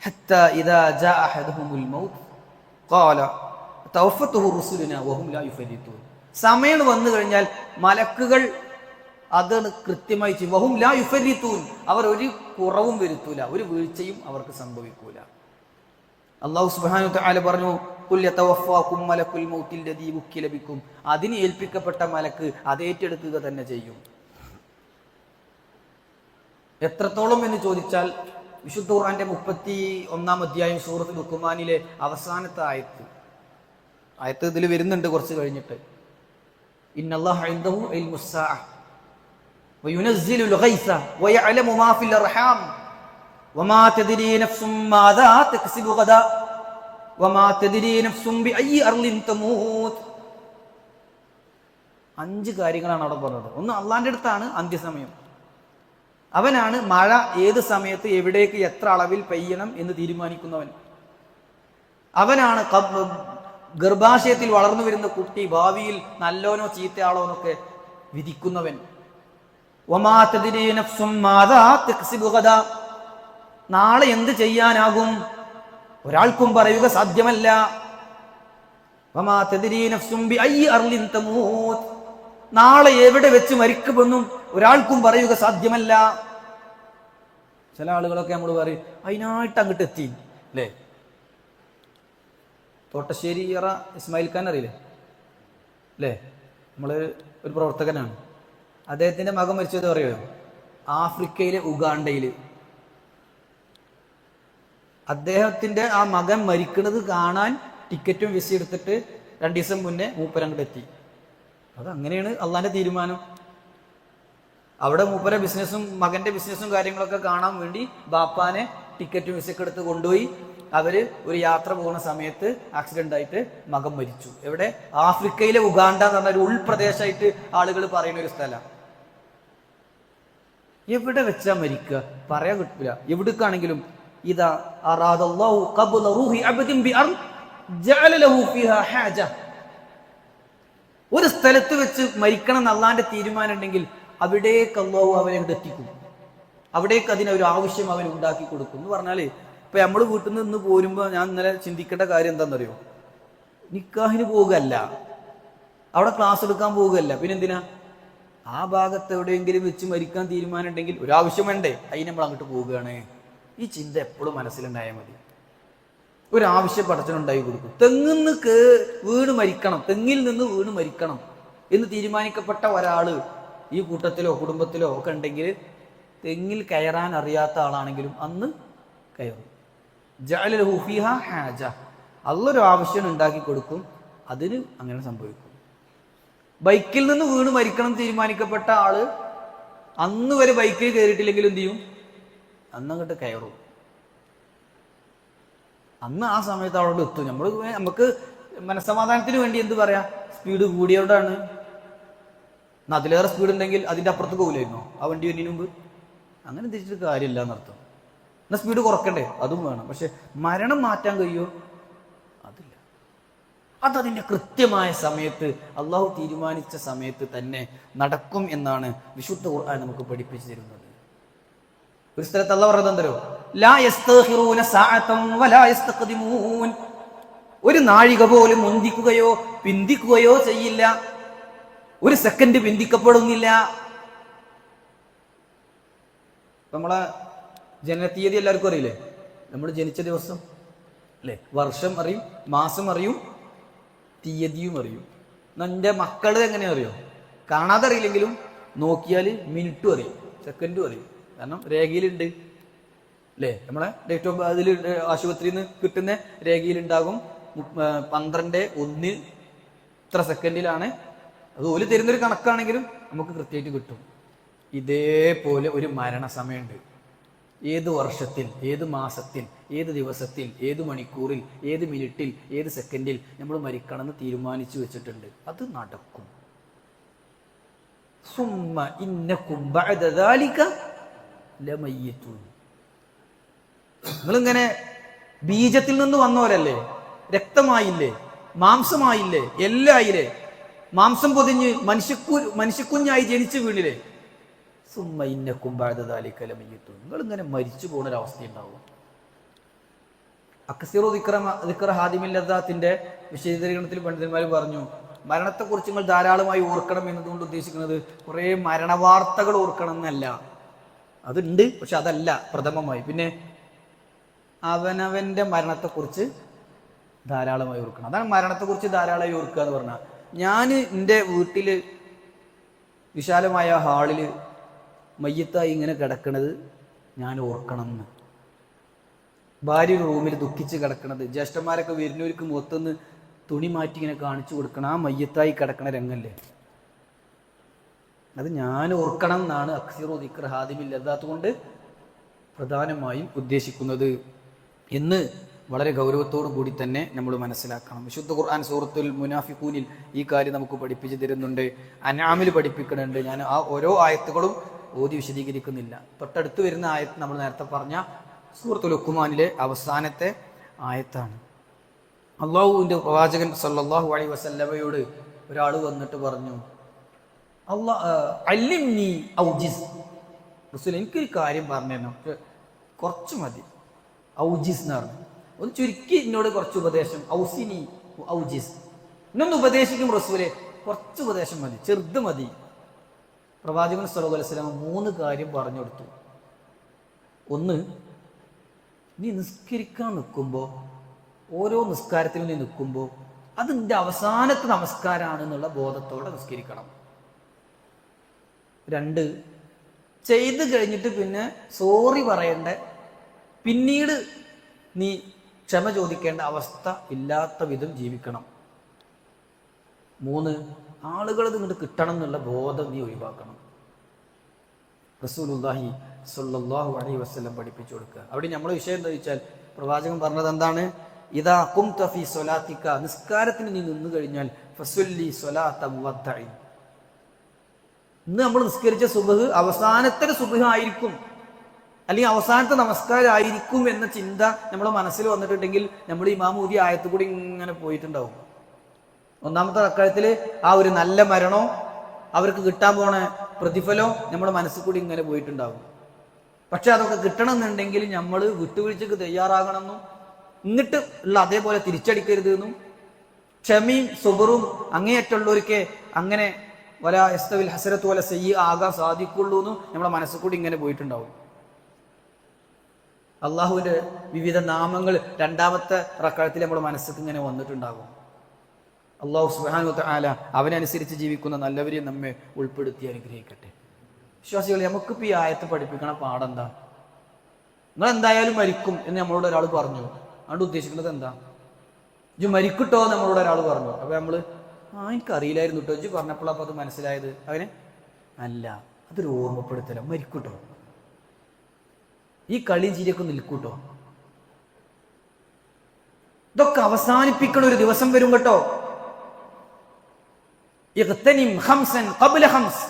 ഹത്താ ഇദാ ജാഅ അഹദുഹുൽ മൗത്ത് ഖാല തവഫത്തുഹു റുസുലുനാ വഹും ലാ യുഫരിത്തൂൻ. സമയം വന്നു കഴിഞ്ഞാൽ മലക്കുകൾ അത് കൃത്യമായി ചെയ്യും. വഹും ലാ യുഫരിത്തൂൻ, അവർ ഒരു കുറവും വരുത്തൂല, ഒരു വീഴ്ചയും അവർക്ക് സംഭവിക്കൂല. അല്ലാഹു സുബ്ഹാനഹു വ തആല പറഞ്ഞു, ഖുൽ യതവഫാകും മലക്കുൽ മൗത്തിൽ ലദീ വുക്കില ബിക്കും, അതിന് ഏൽപ്പിക്കപ്പെട്ട മലക്ക് അത് ഏറ്റെടുക്കുക തന്നെ ചെയ്യും. എത്രത്തോളം എന്ന് ചോദിച്ചാൽ വിശുദ്ധ ഖുർആന്റെ 31-ാം അധ്യായം സൂറത്തുൽ ലുഖ്മാനിലെ അവസാനത്തെ ആയത്ത് ഇതിൽ വരുന്നുണ്ട് കുറച്ച് കഴിഞ്ഞിട്ട്. ഇന്നല്ലാഹ ഇൻദഹു ഇൽമുസ്സാഅ വയുനസ്സിലുൽ ഗൈസ വയഅലമു മാ ഫിൽ അർഹാം വമാ തദ്രീ നഫ്സും മാദാ തക്സിബു ഗദാ വമാ തദ്രീ നഫ്സും ബിഅയ്യി അർളിൻ തമൂത്. 5 കാര്യങ്ങളാണ് അവിടെ പറഞ്ഞത്. ഒന്ന്, അള്ളാന്റെ അടുത്താണ് അന്ത്യസമയം. അവനാണ് മഴ ഏത് സമയത്ത് എവിടേക്ക് എത്ര അളവിൽ പെയ്യണം എന്ന് തീരുമാനിക്കുന്നവൻ. അവനാണ് ഗർഭാശയത്തിൽ വളർന്നു വരുന്ന കുട്ടി ഭാവിയിൽ നല്ലോനോ ചീത്തയാളോ എന്നൊക്കെ വിധിക്കുന്നവൻ. വമാ തദ്രീ നഫ്സും മാദാ തക്സിബു ഗദാ, നാളെ എന്ത് ചെയ്യാനാകും ഒരാൾക്കും പറയുക സാധ്യമല്ല. വമാ തദ്രീ നഫ്സും ബിഅയ്യി അർളിൻ തമൂത്, നാളെ എവിടെ വെച്ച് മരിക്കുമെന്നും ഒരാൾക്കും പറയുക സാധ്യമല്ല. ചില ആളുകളൊക്കെ നമ്മൾ പറയും അതിനായിട്ട് അങ്ങോട്ട് എത്തി അല്ലേ. തോട്ടശ്ശേരി ഇസ്മായിൽ ഖാൻ അറിയില്ലേ അല്ലേ, നമ്മള് ഒരു പ്രവർത്തകനാണ്. അദ്ദേഹത്തിന്റെ മകൻ മരിച്ചത് പറയുമോ? ആഫ്രിക്കയിലെ ഉഗാണ്ടയില് അദ്ദേഹത്തിന്റെ ആ മകൻ മരിക്കുന്നത് കാണാൻ ടിക്കറ്റും വിസ എടുത്തിട്ട് 2 ദിവസം മുന്നേ മൂപ്പരങ്ങോട്ട് എത്തി. അതങ്ങനെയാണ് അള്ളാന്റെ തീരുമാനം. അവിടെ മൂപ്പരെ ബിസിനസ്സും മകന്റെ ബിസിനസ്സും കാര്യങ്ങളൊക്കെ കാണാൻ വേണ്ടി ബാപ്പാനെ ടിക്കറ്റും വിസയൊക്കെ എടുത്ത് കൊണ്ടുപോയി. അവര് ഒരു യാത്ര പോകുന്ന സമയത്ത് ആക്സിഡന്റ് ആയിട്ട് മകൻ മരിച്ചു. എവിടെ? ആഫ്രിക്കയിലെ ഉഗാണ്ട എന്ന് പറഞ്ഞ ഒരു ഉൾപ്രദേശമായിട്ട് ആളുകൾ പറയുന്ന ഒരു സ്ഥലം. എവിടെ വെച്ചാ മരിക്കുക പറയാൻ കിട്ടില്ല. എവിടേക്കാണെങ്കിലും ഇതാ അറാദല്ലാഹു ഖബ്ല റൂഹി അബ്ദിൻ ബിഅർദ് ജഅല ലഹു ഫീഹാ ഹാജ, ഒരു സ്ഥലത്ത് വെച്ച് മരിക്കണം എന്ന് അള്ളാന്റെ തീരുമാനം ഉണ്ടെങ്കിൽ അവിടേക്ക് അല്ലാഹു അവനെ എത്തിക്കും. അവിടേക്ക് അതിനൊരു ആവശ്യം അവൻ ഉണ്ടാക്കി കൊടുക്കും എന്ന് പറഞ്ഞാല്, ഇപ്പൊ നമ്മൾ വീട്ടിൽ നിന്ന് പോരുമ്പോ ഞാൻ ഇന്നലെ ചിന്തിക്കേണ്ട കാര്യം എന്താണെന്നറിയോ? നിക്കാഹിന് പോകുകയല്ല, അവിടെ ക്ലാസ് എടുക്കാൻ പോകുകയല്ല, പിന്നെന്തിനാ ആ ഭാഗത്ത് എവിടെയെങ്കിലും വെച്ച് മരിക്കാൻ തീരുമാനം ഉണ്ടെങ്കിൽ ഒരാവശ്യം വേണ്ടേ, അതിന് നമ്മൾ അങ്ങോട്ട് പോവുകയാണ്. ഈ ചിന്ത എപ്പോഴും മനസ്സിലുണ്ടായാൽ മതി. ഒരാവശ്യം പടച്ചനുണ്ടായി കൊടുക്കും. തെങ്ങിന്ന് വീണ് മരിക്കണം, തെങ്ങിൽ നിന്ന് വീണ് മരിക്കണം എന്ന് തീരുമാനിക്കപ്പെട്ട ഒരാള് ഈ കൂട്ടത്തിലോ കുടുംബത്തിലോ ഒക്കെ ഉണ്ടെങ്കിൽ തെങ്ങിൽ കയറാൻ അറിയാത്ത ആളാണെങ്കിലും അന്ന് കയറും. ജഅല ലഹു ഫീഹാ ഹാജ, അള്ളൊരു ആവശ്യം ഉണ്ടാക്കി കൊടുക്കും, അതിന് അങ്ങനെ സംഭവിക്കും. ബൈക്കിൽ നിന്ന് വീണ് മരിക്കണം തീരുമാനിക്കപ്പെട്ട ആള് അന്ന് വരെ ബൈക്കിൽ കയറിയിട്ടില്ലെങ്കിലും എന്ത് ചെയ്യും? അന്നങ്ങോട്ട് കയറും. അന്ന് ആ സമയത്ത് അവിടെ എത്തും. നമുക്ക് മനസ്സമാധാനത്തിന് വേണ്ടി എന്ത് പറയാ, സ്പീഡ് കൂടിയോണ്ടാണ്. അതിലേറെ സ്പീഡ് ഉണ്ടെങ്കിൽ അതിന്റെ അപ്പുറത്ത് പോകില്ലായിരുന്നോ ആ വണ്ടി വരുന്നതിന് മുമ്പ്? അങ്ങനെ തിരിച്ചിട്ട് കാര്യമില്ല എന്നർത്ഥം. എന്നാൽ സ്പീഡ് കുറക്കണ്ടേ? അതും വേണം. പക്ഷെ മരണം മാറ്റാൻ കഴിയുമോ? അതില്ല. അതതിന്റെ കൃത്യമായ സമയത്ത് അള്ളാഹു തീരുമാനിച്ച സമയത്ത് തന്നെ നടക്കും എന്നാണ് വിശുദ്ധ ഖുർആൻ നമുക്ക് പഠിപ്പിച്ചു തരുന്നത്. ഒരു സ്ഥലത്ത് അള്ളാഹു പറയുന്നത് എന്തോ, ലാ യസ്തഖിറൂന സഅതൻ വലാ യസ്തഖ്ദിമൂൻ, ഒരു നാഴിക പോലും മുന്തിക്കുകയോ പിന്തിക്കുകയോ ചെയ്യില്ല. ഒരു സെക്കൻഡ് ബന്ധിക്കപ്പെടുന്നില്ല. നമ്മളെ ജനനത്തീയതി എല്ലാവർക്കും അറിയില്ലേ? നമ്മൾ ജനിച്ച ദിവസം അല്ലേ? വർഷം അറിയും, മാസം അറിയും, തീയതിയും അറിയും. എൻ്റെ മക്കൾ എങ്ങനെ അറിയോ? കാണാതെ അറിയില്ലെങ്കിലും നോക്കിയാൽ മിനിറ്റും അറിയും, സെക്കൻഡും അറിയും. കാരണം രേഖയിലുണ്ട് അല്ലേ? നമ്മളെ ഡേറ്റ് ഓഫ് അതിൽ ആശുപത്രിയിൽ നിന്ന് കിട്ടുന്ന രേഖയിലുണ്ടാകും 12/1 ഇത്ര സെക്കൻഡിലാണ്. അത് ഓല് തരുന്നൊരു കണക്കാണെങ്കിലും നമുക്ക് കൃത്യമായിട്ട് കിട്ടും. ഇതേപോലെ ഒരു മരണസമയമുണ്ട്. ഏത് വർഷത്തിൽ, ഏത് മാസത്തിൽ, ഏത് ദിവസത്തിൽ, ഏത് മണിക്കൂറിൽ, ഏത് മിനിറ്റിൽ, ഏത് സെക്കൻഡിൽ നമ്മൾ മരിക്കണമെന്ന് തീരുമാനിച്ചു വെച്ചിട്ടുണ്ട്. അത് നടക്കും. സുമ്മ ഇന്നകും ബഅദ ദാലിക ലമയ്യിതൂൻ. നിങ്ങളിങ്ങനെ ബീജത്തിൽ നിന്ന് വന്നവരല്ലേ? രക്തമായില്ലേ, മാംസമായില്ലേ, എല്ലായില്ലേ, മാംസം പൊതിഞ്ഞ് മനുഷ്യക്കുഞ്ഞായി ജനിച്ചു വീണില്ലേ? സുമ്മ ഇന്നകും ബഅദ ദാലിക ലമയ്യിതൂൻ. നിങ്ങളിങ്ങനെ മരിച്ചു പോകുന്നൊരവസ്ഥ ഉണ്ടാവും. അക്സിറു ദിക്റ ഹാദിമിൽ ലദ്ദാത്തിന്റെ വിശദീകരണത്തിൽ പണ്ഡിതന്മാർ പറഞ്ഞു, മരണത്തെക്കുറിച്ച് നിങ്ങൾ ധാരാളമായി ഓർക്കണം എന്നതുകൊണ്ട് ഉദ്ദേശിക്കുന്നത് കുറേ മരണവാർത്തകൾ ഓർക്കണം എന്നല്ല. അതുണ്ട്, പക്ഷെ അതല്ല പ്രഥമമായി. പിന്നെ അവനവന്റെ മരണത്തെക്കുറിച്ച് ധാരാളമായി ഓർക്കണം. അതാണ് മരണത്തെക്കുറിച്ച് ധാരാളമായി ഓർക്കുക എന്ന് പറഞ്ഞാൽ. ഞാൻ എൻ്റെ വീട്ടില് വിശാലമായ ഹാളില് മയ്യത്തായി ഇങ്ങനെ കിടക്കണത് ഞാൻ ഓർക്കണം എന്ന്. ഭാര്യ ഒരു റൂമിൽ ദുഃഖിച്ച് കിടക്കണത്, ജ്യേഷ്ഠന്മാരൊക്കെ വരുന്നവർക്ക് മുഖത്തുനിന്ന് തുണി മാറ്റി ഇങ്ങനെ കാണിച്ചു കൊടുക്കണം. ആ മയ്യത്തായി കിടക്കണ രംഗല്ലേ, അത് ഞാൻ ഓർക്കണം എന്നാണ് അക്സിറു ദിക്ർ ഹാദിമിൽ ലദ്ദാത്ത് കൊണ്ട് പ്രധാനമായും ഉദ്ദേശിക്കുന്നത് എന്ന് വളരെ ഗൗരവത്തോടു കൂടി തന്നെ നമ്മൾ മനസ്സിലാക്കണം. വിശുദ്ധ ഖുർആൻ സൂറത്തുൽ മുനാഫിഖൂനിൽ ഈ കാര്യം നമുക്ക് പഠിപ്പിച്ചു തരുന്നുണ്ട്. അൻആമിൽ പഠിപ്പിക്കുന്നുണ്ട്. ഞാൻ ആ ഓരോ ആയത്തുകളും ഓതി വിശദീകരിക്കുന്നില്ല. തൊട്ടടുത്ത് വരുന്ന ആയത്ത് നമ്മൾ നേരത്തെ പറഞ്ഞ സൂറത്തുൽ ലുഖ്മാനിലെ അവസാനത്തെ ആയത്താണ്. അള്ളാഹുവിൻ്റെ പ്രവാചകൻ സല്ലല്ലാഹു അലൈഹി വസല്ലമയോട് ഒരാൾ വന്നിട്ട് പറഞ്ഞു, അല്ലിംനി ഔജിസ്, റസൂൽ എനിക്കൊരു കാര്യം പറഞ്ഞു തരണം, കുറച്ച് മതി. ഔജിസ് എന്ന് പറഞ്ഞു, ഒന്ന് ചുരുക്കി എന്നോട് കുറച്ച് ഉപദേശം. ഔസിനി ഔജിസ്, എന്നൊന്ന് ഉപദേശിക്കും റസൂലെ, കുറച്ച് ഉപദേശം മതി, ചെറുത് മതി. പ്രവാചകൻ സല്ലല്ലാഹു അലൈഹി വസല്ലം 3 കാര്യം പറഞ്ഞു കൊടുത്തു. ഒന്ന്, നീ നിസ്കരിക്കാൻ നിൽക്കുമ്പോൾ, ഓരോ നിസ്കാരത്തിലും നീ നിൽക്കുമ്പോൾ അത് നിന്റെ അവസാനത്തെ നമസ്കാരമാണ് എന്നുള്ള ബോധത്തോടെ നിസ്കരിക്കണം. 2, ചെയ്ത് കഴിഞ്ഞിട്ട് പിന്നെ സോറി പറയേണ്ട, പിന്നീട് നീ ക്ഷമ ചോദിക്കേണ്ട അവസ്ഥ ഇല്ലാത്ത വിധം ജീവിക്കണം. 3, ആളുകൾ ഇങ്ങോട്ട് കിട്ടണം എന്നുള്ള ബോധം നീ ഒഴിവാക്കണം. റസൂലുള്ളാഹി സ്വല്ലല്ലാഹു അലൈഹി വസല്ലം പഠിപ്പിച്ചു കൊടുക്കുക. അവിടെ നമ്മളെ വിഷയം എന്താ ചോദിച്ചാൽ, പ്രവാചകൻ പറഞ്ഞത് എന്താണ്? ഇദാ ഖുംത ഫീ സ്വലാത്തിക, നിസ്കാരത്തിന് നീ നിന്നു കഴിഞ്ഞാൽ ഫസ്വല്ലി സ്വലാത്ത മുവദ്ദഇൻ. ഇന്ന് നമ്മൾ നിസ്കരിച്ച സുബ്ഹ് അവസാനത്തെ സുബ്ഹ് ആയിരിക്കും, അല്ലെങ്കിൽ അവസാനത്തെ നമസ്കാരം ആയിരിക്കും എന്ന ചിന്ത നമ്മുടെ മനസ്സിൽ വന്നിട്ടുണ്ടെങ്കിൽ നമ്മൾ ഇമാം ഊതി ആയത്ത് കൂടി ഇങ്ങനെ പോയിട്ടുണ്ടാവും. ഒന്നാമത്തെ റക്അത്തിൽ ആ ഒരു നല്ല മരണോ അവർക്ക് കിട്ടാൻ പോണ പ്രതിഫലം നമ്മുടെ മനസ്സിൽ കൂടി ഇങ്ങനെ പോയിട്ടുണ്ടാവും. പക്ഷെ അതൊക്കെ കിട്ടണമെന്നുണ്ടെങ്കിൽ നമ്മൾ വിട്ടുവീഴ്ചക്ക് തയ്യാറാകണമെന്നും എന്നിട്ട് ഉള്ള അതേപോലെ തിരിച്ചടിക്കരുതെന്നും ക്ഷമയും സുബറും അങ്ങേയറ്റുള്ളവർക്ക് അങ്ങനെ വല യസ്തവിൽ ഹസരത്ത് വല സയ്യി ആകാൻ സാധിക്കുള്ളൂ എന്നും നമ്മുടെ മനസ്സിൽ കൂടി ഇങ്ങനെ പോയിട്ടുണ്ടാവും. അള്ളാഹുവിന്റെ വിവിധ നാമങ്ങൾ രണ്ടാമത്തെ റക്അത്തിൽ നമ്മുടെ മനസ്സിൽ ഇങ്ങനെ വന്നിട്ടുണ്ടാകും. അള്ളാഹു സുബ്ഹാനഹു വ തആല അവനനുസരിച്ച് ജീവിക്കുന്ന നല്ലവരെയും നമ്മെ ഉൾപ്പെടുത്തി അനുഗ്രഹിക്കട്ടെ. വിശ്വാസികൾ, നമുക്കിപ്പോൾ ഈ ആയത്ത് പഠിപ്പിക്കണ പാടെന്താ? നിങ്ങൾ എന്തായാലും മരിക്കും എന്ന് നമ്മളോട് ഒരാൾ പറഞ്ഞു. അതുകൊണ്ട് ഉദ്ദേശിക്കുന്നത് എന്താ? ഇജ്ജ് മരിക്കട്ടോ എന്ന് നമ്മളോട് ഒരാൾ പറഞ്ഞു. അപ്പൊ നമ്മള് എനിക്കറിയില്ലായിരുന്നു കേട്ടോ, ഇജ്ജ് പറഞ്ഞപ്പോഴാണ് അപ്പൊ അത് മനസ്സിലായത്. അവന് അല്ല, അതൊരു ഓർമ്മപ്പെടുത്തല. മരിക്കൂട്ടോ, ഈ കളിയും ചിരിയൊക്കെ നിൽക്കൂട്ടോ, ഇതൊക്കെ അവസാനിപ്പിക്കണ ഒരു ദിവസം വരും കേട്ടോ. ഇഗ്തനിം ഖംസൻ ഖബ്ല ഖംസ്,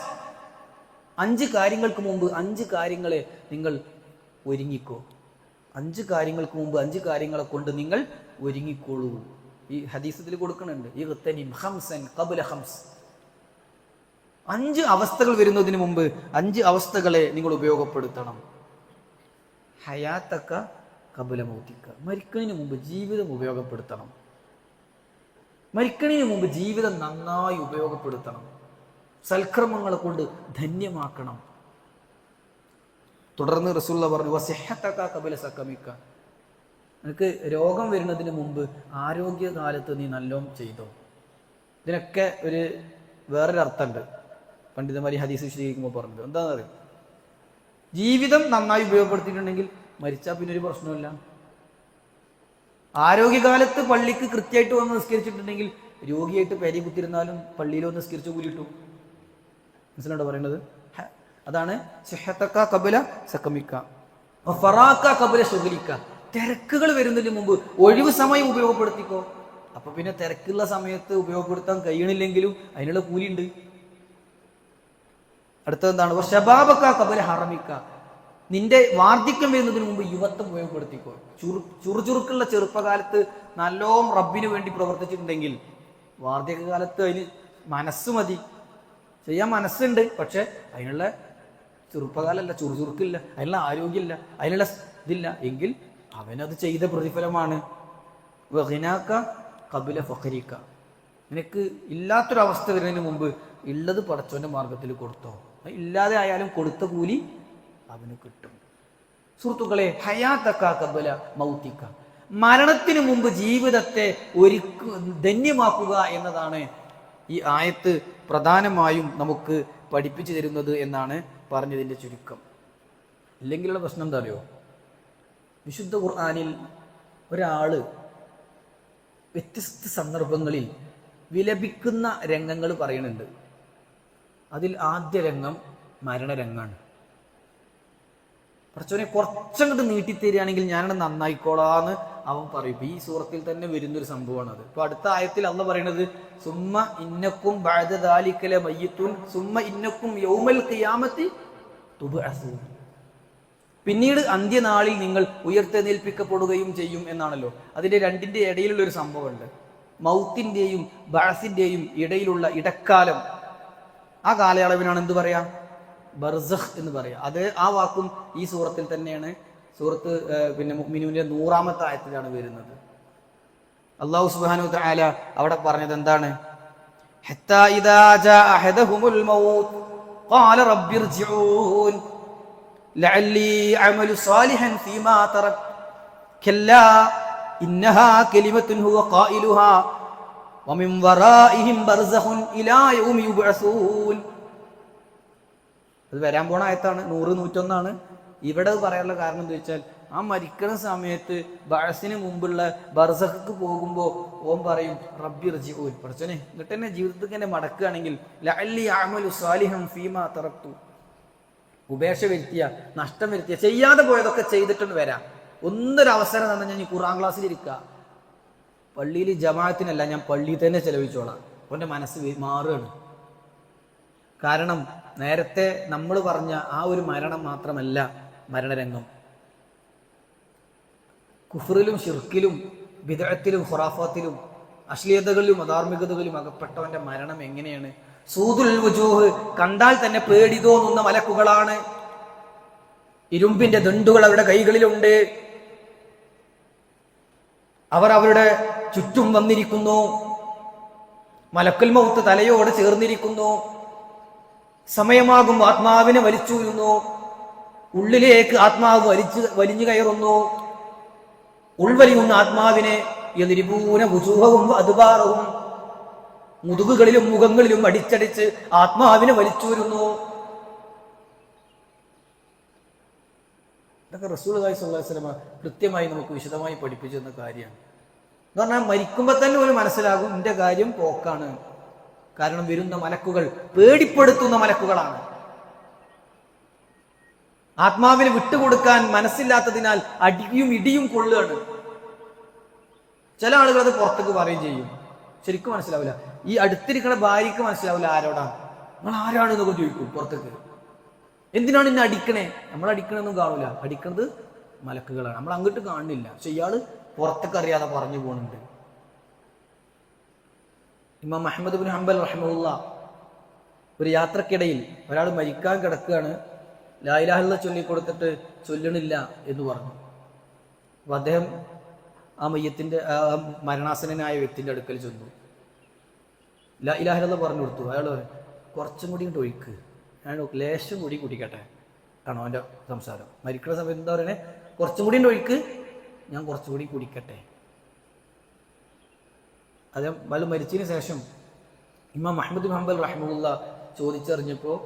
5 കാര്യങ്ങൾക്ക് മുമ്പ് 5 കാര്യങ്ങളെ നിങ്ങൾ ഒരുങ്ങിക്കോ. 5 കാര്യങ്ങൾക്ക് മുമ്പ് 5 കാര്യങ്ങളെ കൊണ്ട് നിങ്ങൾ ഒരുങ്ങിക്കോളൂ. ഈ ഹദീസത്തിൽ കൊടുക്കുന്നുണ്ട്, ഇഗ്തനിം ഖംസൻ ഖബ്ല ഖംസ്. 5 അവസ്ഥകൾ വരുന്നതിന് മുമ്പ് 5 അവസ്ഥകളെ നിങ്ങൾ ഉപയോഗപ്പെടുത്തണം. ഹയാത്തക്ക ഖബ്ല മൗതിക, മരിക്കുന്നതിന് മുമ്പ് ജീവിതം ഉപയോഗപ്പെടുത്തണം. മരിക്കുന്നതിന് മുമ്പ് ജീവിതം നന്നായി ഉപയോഗപ്പെടുത്തണം. സൽക്കർമ്മങ്ങളെ കൊണ്ട് ധന്യമാക്കണം. തുടർന്ന് റസൂലുള്ള പറഞ്ഞു വസിഹ്ഹതക ഖബല സഖമിക, നിനക്ക് രോഗം വരുന്നതിന് മുമ്പ് ആരോഗ്യകാലത്ത് നീ നല്ലോണം ചെയ്തോ. ഇതിനൊക്കെ വേറൊരു അർത്ഥമുണ്ട്. പണ്ഡിതന്മാർ ഹദീസ് വിശദീകരിക്കുമ്പോൾ പറഞ്ഞത് എന്താണെന്ന് അറിയാം, ജീവിതം നന്നായി ഉപയോഗപ്പെടുത്തിയിട്ടുണ്ടെങ്കിൽ മരിച്ചാൽ പിന്നെ ഒരു പ്രശ്നമില്ല. ആരോഗ്യകാലത്ത് പള്ളിക്ക് കൃത്യമായിട്ട് വന്ന് നിസ്കരിച്ചിട്ടുണ്ടെങ്കിൽ രോഗിയായിട്ട് പേരി കുത്തിരുന്നാലും പള്ളിയിൽ വന്ന് നിസ്കരിച്ച് കൂലിട്ടു. മനസ്സിലുണ്ടോ പറയുന്നത്? അതാണ് സിഹ്ഹതക ഖബല സഖമിക വഫറാക ഖബല ശുഗ്ലിക. തിരക്കുകൾ വരുന്നതിന് മുമ്പ് ഒഴിവ് സമയം ഉപയോഗപ്പെടുത്തിക്കോ. അപ്പൊ പിന്നെ തിരക്കുള്ള സമയത്ത് ഉപയോഗപ്പെടുത്താൻ കഴിയണില്ലെങ്കിലും അതിനുള്ള കൂലിയുണ്ട്. അടുത്തതെന്താണ്? ശബാബക ഖബല ഹറമിക. നിന്റെ വാർദ്ധക്യം വരുന്നതിന് മുമ്പ് യുവത്വം ഉപയോഗപ്പെടുത്തിക്കോ. ചുറുചുറുക്കുള്ള ചെറുപ്പകാലത്ത് നല്ലോണം റബ്ബിന് വേണ്ടി പ്രവർത്തിച്ചിട്ടുണ്ടെങ്കിൽ വാർദ്ധക്യകാലത്ത് അതിന് മനസ്സ് മതി, ചെയ്യാൻ മനസ്സുണ്ട്, പക്ഷെ അതിനുള്ള ചെറുപ്പകാലമല്ല, ചുറുചുറുക്കില്ല, അതിനുള്ള ആരോഗ്യമില്ല, അതിനുള്ള ഇതില്ല എങ്കിൽ അവനത് ചെയ്ത പ്രതിഫലമാണ്. വഗിനാക ഖബല ഫഖരിക. നിനക്ക് ഇല്ലാത്തൊരവസ്ഥ വരുന്നതിന് മുമ്പ് ഉള്ളത് പടച്ചോന്റെ മാർഗത്തിൽ കൊടുത്തോ. ഇല്ലാതെ ആയാലും കൊടുത്ത കൂലി അവന് കിട്ടും. സുഹൃത്തുക്കളെ, ഹയാതക ഖബല മൗതിക, മരണത്തിന് മുമ്പ് ജീവിതത്തെ ധന്യമാക്കുക എന്നതാണ് ഈ ആയത്ത് പ്രധാനമായും നമുക്ക് പഠിപ്പിച്ചു തരുന്നത് എന്നാണ് പറഞ്ഞതിൻ്റെ ചുരുക്കം. ഇല്ലെങ്കിലുള്ള പ്രശ്നം എന്താ അറിയോ? വിശുദ്ധ ഖുർആനിൽ ഒരാള് വ്യത്യസ്ത സന്ദർഭങ്ങളിൽ വിലപിക്കുന്ന രംഗങ്ങൾ പറയുന്നുണ്ട്. അതിൽ ആദ്യ രംഗം മരണരംഗാണ്. കുറച്ചവനെ കുറച്ചങ്ങോട്ട് നീട്ടിത്തരികയാണെങ്കിൽ ഞാനത് നന്നായിക്കോളാന്ന് അവൻ പറയും. ഈ സൂറത്തിൽ തന്നെ വരുന്നൊരു സംഭവമാണ് അത്. ഇപ്പൊ അടുത്ത ആയത്തിൽ അള്ളാഹ് പറയുന്നത് സുമ്മ ഇന്നക്കും ബഅദ ദാലിക ലമയ്യിത്തുൻ സുമ്മ ഇന്നക്കും യൗമൽ ഖിയാമത്തി തുബ്അസൂൻ. പിന്നീട് അന്ത്യനാളിൽ നിങ്ങൾ ഉയർത്തെഴുന്നേൽപ്പിക്കപ്പെടുകയും ചെയ്യും എന്നാണല്ലോ. അതിന്റെ രണ്ടിന്റെ ഇടയിലുള്ള ഒരു സംഭവമുണ്ട്. മൗത്തിന്റെയും ബഅസിന്റെയും ഇടയിലുള്ള ഇടക്കാലം, ആ കാലയളവിനാണ് എന്ത് പറയാ? ബർസഖ് എന്ന് പറയാം. അത് ആ വാക്കും ഈ സൂറത്തിൽ തന്നെയാണ്. സൂറത്ത് മുഅ്മിനൂനിലെ 100-ാമത്തെ ആയത്തിലാണ് വരുന്നത്. അല്ലാഹു സുബ്ഹാനഹു വ തആല അവിടെ പറഞ്ഞത് എന്താണ്? ഹത്താ ഇദാ ജാഅ അഹദഹുമുൽ മൗത്ത് ഖാല റബ്ബിർജിഊൻ ലഅല്ലി അഅമലു സാലിഹൻ ഫീമാ തറക് കല്ലാ ഇന്നഹാ കലിമത്തുൻ ഹുവ ഖായിലുഹാ വമിൻ വറാഇഹിം ബർസഖുൻ ഇലാ യൗമി യുബ്അസൂൻ. അത് വരാൻ പോണ ആയത്താണ്. 100, 101 ഇവിടെ പറയാനുള്ള കാരണം എന്താ വെച്ചാൽ, ആ മരിക്കുന്ന സമയത്ത് ബഅസിന് മുമ്പുള്ള ബർസഖ്ക്ക് പോകുമ്പോൾ ഓൻ പറയും റബ്ബിർജിഊൻ, പഠിച്ചോനെ എന്നിട്ട് എന്നെ ജീവിതത്തിൽ എന്നെ മടക്കുകയാണെങ്കിൽ ലഅല്ലി അഅമലു സാലിഹൻ ഫീമാ തറക്തു, ഉപേക്ഷ വരുത്തിയ, നഷ്ടം വരുത്തിയ, ചെയ്യാതെ പോയതൊക്കെ ചെയ്തിട്ടുണ്ട് വരാം. ഒന്നൊരവസരം തന്നെ ഞാൻ ഈ ഖുർആൻ ക്ലാസ്സിലിരിക്കുക, പള്ളിയിൽ ജമാഅത്തിനല്ല, ഞാൻ പള്ളിയിൽ തന്നെ ചെലവിച്ചോളാം. അവൻ്റെ മനസ്സ് മാറുകയാണ്. കാരണം നേരത്തെ നമ്മൾ പറഞ്ഞ ആ ഒരു മരണം മാത്രമല്ല മരണരംഗം. കുഫറിലും ഷിർക്കിലും ബിദ്അത്തിലും ഖുറാഫാത്തിലും അശ്ലീലതകളിലും അധാർമികതകളിലും അകപ്പെട്ടവന്റെ മരണം എങ്ങനെയാണ്? സൂദുൽ വുജൂഹ്, കണ്ടാൽ തന്നെ പേടി തോന്നുന്ന മലക്കുകളാണ്. ഇരുമ്പിന്റെ ദണ്ടുകൾ അവരുടെ കൈകളിലുണ്ട്. അവർ അവരുടെ ചുറ്റും വന്നിരിക്കുന്നു. മലക്കുൽ മൗത്ത് തലയോട് ചേർന്നിരിക്കുന്നു. സമയമാകും ആത്മാവിനെ വലിച്ചൂരുന്നു. ഉള്ളിലേക്ക് ആത്മാവ് വലിഞ്ഞു കയറുന്നു. ഉൾവലിയുന്ന ആത്മാവിനെ യദ്രിബൂന വുജൂഹവും അദ്ബാറഹും, മുതുകുകളിലും മുഖങ്ങളിലും അടിച്ചടിച്ച് ആത്മാവിനെ വലിച്ചൂരുന്നു. ഇതൊക്കെ റസൂലുള്ളാഹി സ്വല്ലല്ലാഹു അലൈഹി വസല്ലം കൃത്യമായി നമുക്ക് വിശദമായി പഠിപ്പിച്ചു തന്ന കാര്യമാണ്. എന്ന് പറഞ്ഞാൽ മരിക്കുമ്പോൾ തന്നെ ഒരു മനസ്സിലാകും എൻ്റെ കാര്യം പോക്കാണ്. കാരണം വരുന്ന മലക്കുകൾ പേടിപ്പെടുത്തുന്ന മലക്കുകളാണ്. ആത്മാവിന് വിട്ടുകൊടുക്കാൻ മനസ്സില്ലാത്തതിനാൽ അടിയും ഇടിയും കൊള്ളുകയാണ്. ചില ആളുകൾ അത് പുറത്തേക്ക് പറയുകയും ചെയ്യും, ശരിക്കും മനസ്സിലാവില്ല. ഈ അടുത്തിരിക്കുന്ന ഭാര്യയ്ക്ക് മനസ്സിലാവില്ല ആരോടാണ്, നിങ്ങൾ ആരാണ് എന്നൊക്കെ ചോദിക്കും പുറത്തേക്ക്. എന്തിനാണ് ഇന്നെ അടിക്കണേ? നമ്മൾ അടിക്കണമെന്നും കാണൂല, അടിക്കുന്നത് മലക്കുകളാണ്. നമ്മൾ അങ്ങോട്ട് കാണുന്നില്ല, പക്ഷെ ഇയാള് പുറത്തേക്ക് അറിയാതെ പറഞ്ഞു പോകുന്നുണ്ട്. ഇമാം അഹ്മദ് ബിൻ ഹംബൽ റഹിമഹുല്ലാ ഒരു യാത്രക്കിടയിൽ ഒരാൾ മരിക്കാൻ കിടക്കുകയാണ്, ലാ ഇലാഹ ഇല്ലല്ലാഹ് ചൊല്ലിക്കൊടുത്തിട്ട് ചൊല്ലണില്ല എന്ന് പറഞ്ഞു. അപ്പൊ അദ്ദേഹം ആ മയ്യത്തിന്റെ മരണാസനായ വ്യക്തിന്റെ അടുക്കൽ ചെന്നു, ലാ ഇലാഹ ഇല്ലല്ലാഹ് പറഞ്ഞു കൊടുത്തു. അയാൾ പറഞ്ഞു കുറച്ചും കൂടി ഇങ്ങോട്ട് ഒഴിക്ക്, ഞാൻ ലേശം കൂടി കുടിക്കട്ടെ ആണോ അവൻ്റെ സംസാരം. മരിക്കുന്ന സമയത്ത് എന്താ പറയണേ, കുറച്ചും കൂടി ഒഴിക്ക്, ഞാൻ കുറച്ചുകൂടി കുടിക്കട്ടെ. അത് വല്ല മരിച്ചതിന് ശേഷം ഇമാം അഹ്മദ് ബിൻ ഹംബൽ റഹിമഹുല്ല ചോദിച്ചറിഞ്ഞപ്പോൾ